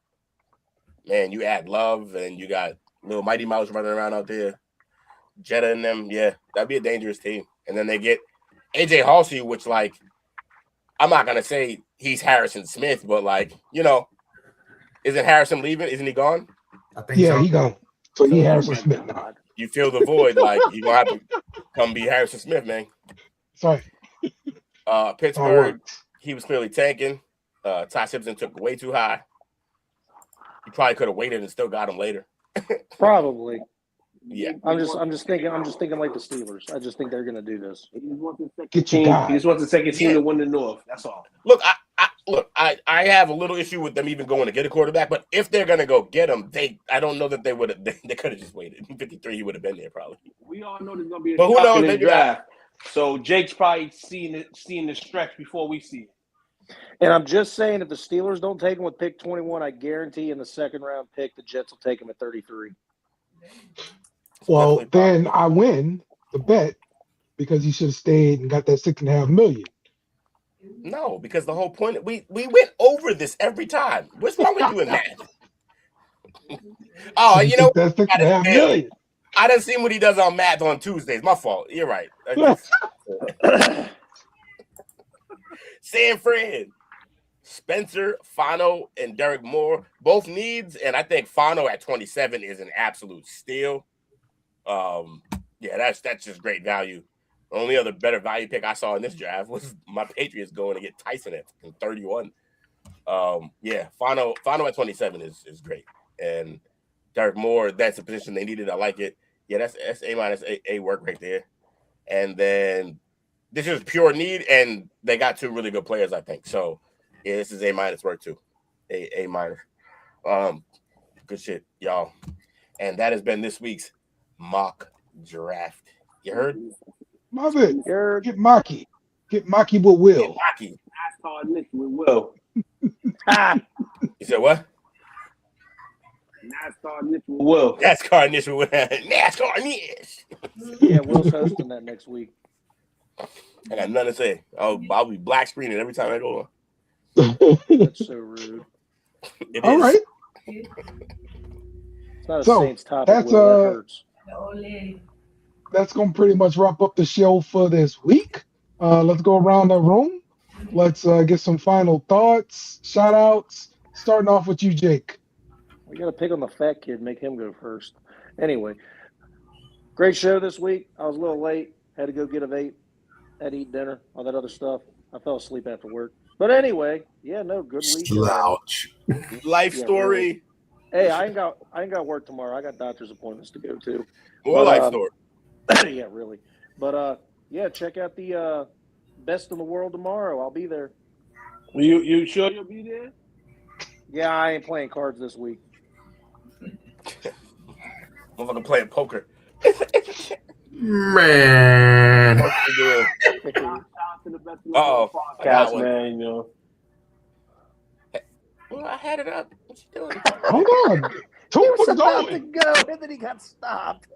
Man, you add Love and you got little Mighty Mouse running around out there. Jetta and them, that'd be a dangerous team. And then they get AJ Halsey, which, like, I'm not going to say he's Harrison Smith, but, like, isn't Harrison leaving? Isn't he gone? I think so. He gone. So he Harrison Smith now. You feel the void. Like, you're going to have to come be Harrison Smith, man. Sorry. Pittsburgh, he was clearly tanking. Ty Simpson took way too high. You probably could have waited and still got him later. Probably. Yeah. I'm just thinking like the Steelers. I just think they're gonna do this. He just wants the second team to win the North. That's all. Look, I have a little issue with them even going to get a quarterback, but if they're gonna go get him, I don't know that they would have. They could have just waited. 53, he would have been there probably. We all know there's gonna be a but who knows? Maybe draft. So Jake's probably seeing the stretch before we see it. And I'm just saying, if the Steelers don't take him with pick 21, I guarantee in the second round pick, the Jets will take him at 33. Well, then I win the bet because he should have stayed and got that $6.5 million. No, because the whole point we went over this every time. What's wrong with doing that? Oh, you know, that's $6.5 million. I done seen what he does on math on Tuesdays. My fault. You're right. San Fran, Spencer, Fano, and Derek Moore, both needs, and I think Fano at 27 is an absolute steal. That's just great value. The only other better value pick I saw in this draft was my Patriots going to get Tyson at 31. Fano at 27 is great, and Derek Moore, that's the position they needed. I like it. Yeah, that's A- work right there, and then. This is pure need, and they got two really good players, I think. So, yeah, this is A- work too. A-. Good shit, y'all. And that has been this week's mock draft. You heard? Love it. Get Mocky. Get Mocky with Will. Get Mocky. NASCAR Nick with Will. You said what? NASCAR Nick with Will. NASCAR Nick with Will. NASCAR Nick. Yeah, Will's hosting that next week. I got nothing to say. I'll be black screening every time I go on. That's so rude. All right. It's not a Saints topic. That's going to pretty much wrap up the show for this week. Let's go around the room. Let's get some final thoughts, shout outs. Starting off with you, Jake. We got to pick on the fat kid, make him go first. Anyway, great show this week. I was a little late. Had to go get a vape. Had to eat dinner, all that other stuff. I fell asleep after work. But anyway, yeah, no, good week. Slouch. Life story. Really. Hey, I ain't got work tomorrow. I got doctor's appointments to go to. More life story. Yeah, really. But yeah, check out the Best in the World tomorrow. I'll be there. You sure you'll be there? Yeah, I ain't playing cards this week. Motherfucker playing poker. Man. Uh-oh. Podcast, man, you know. Well, I had it up. What you doing? Hold on. He was about to go, and then he got stopped.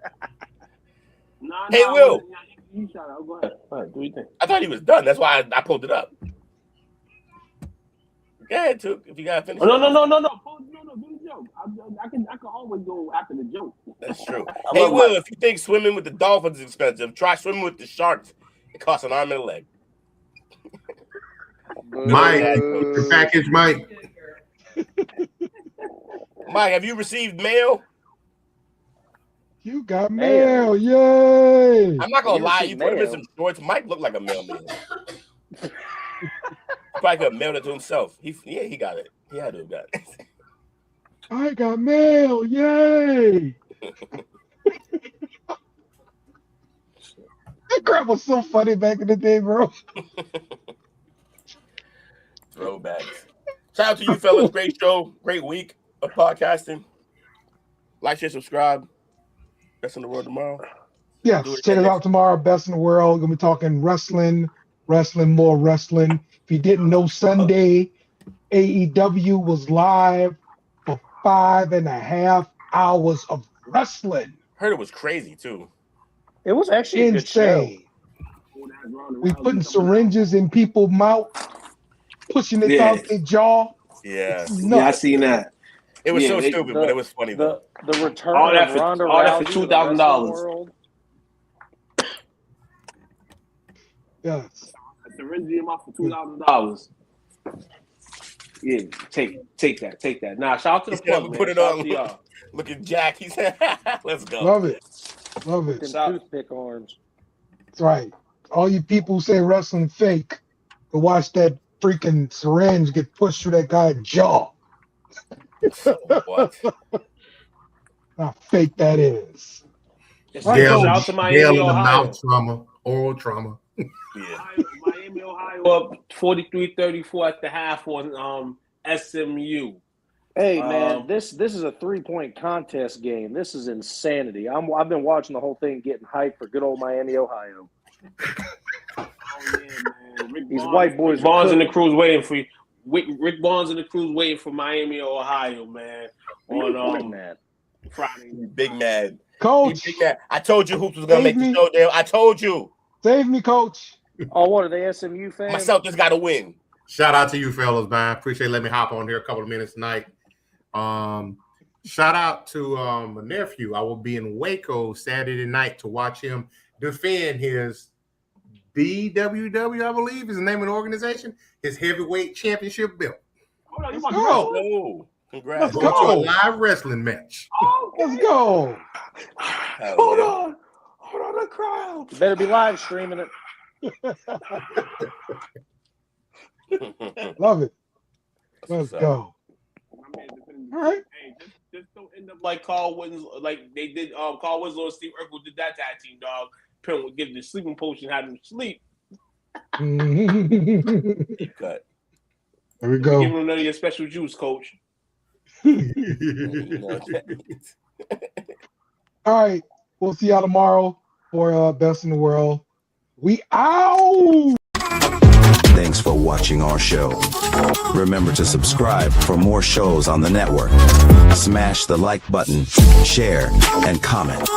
Hey, Will. You shot out. Go ahead. All right, do you think? I thought he was done. That's why I pulled it up. Go ahead, Took, if you got to finish. Oh, no. Do the joke. I can always go after the joke. That's true. Hey, Will, if you think swimming with the Dolphins is expensive, try swimming with the Sharks. It costs an arm and a leg. Mike, the package, Mike. Mike, have you received mail? You got mail, yay! I'm not gonna lie, you put him in some shorts. Mike looked like a mailman. Probably could have mailed it to himself. He got it. He had to have got it. I got mail, yay! That crap was so funny back in the day, bro. Throwbacks. Shout out to you fellas. Great show. Great week of podcasting. Like, share, subscribe. Best in the world tomorrow. Yes, check it out tomorrow. Best in the world. Gonna be talking wrestling, more wrestling. If you didn't know, Sunday AEW was live for 5.5 hours of wrestling. Heard it was crazy too. It was actually insane. We putting syringes in people's mouth, pushing it out their jaw. Yeah, I seen that. It was so stupid, but it was funny though. The return of Ronda Rousey for $2,000. Yes. A syringe in your mouth for $2,000. Yeah, take that. Nah, shout out to the plug, man. Put it on. Look at Jack. He said, "Let's go." Love it. Toothpick arms. That's right. All you people who say wrestling fake, go watch that freaking syringe get pushed through that guy's jaw. What? How fake that is. Shout out to Miami, Ohio. Mouth trauma, oral trauma. Yeah. Miami, Ohio up 43-34 at the half on SMU. Hey man, this is a 3-point contest game. This is insanity. I've been watching the whole thing, getting hyped for good old Miami, Ohio. Oh yeah, man. These white boys. Barnes and the crew's waiting for you. Rick Barnes and the crew's waiting for Miami, Ohio, man. On Friday. Big mad. Coach. Big mad. I told you Hoops was gonna make the show, Dale. I told you. Save me, Coach. Oh, what are they, SMU fans? Myself just got to win. Shout out to you fellas, man. Appreciate letting me hop on here a couple of minutes tonight. Shout out to my nephew. I will be in Waco Saturday night to watch him defend his BWW, I believe is the name of the organization, his heavyweight championship belt. Let's go. Oh, congrats. Let's go to a live wrestling match. Let's go. Hold on, the crowd. You better be live streaming it. Love it. Let's go. All right. Hey, just don't end up like Carl Winslow, like they did. Carl Winslow and Steve Urkel did that tag team, dog. Penn would give the sleeping potion, had him sleep. Deep cut. There we go. Give him none of your special juice, Coach. All right. We'll see y'all tomorrow for Best in the World. We out. Thanks for watching our show. Remember to subscribe for more shows on the network. Smash the like button, share, and comment.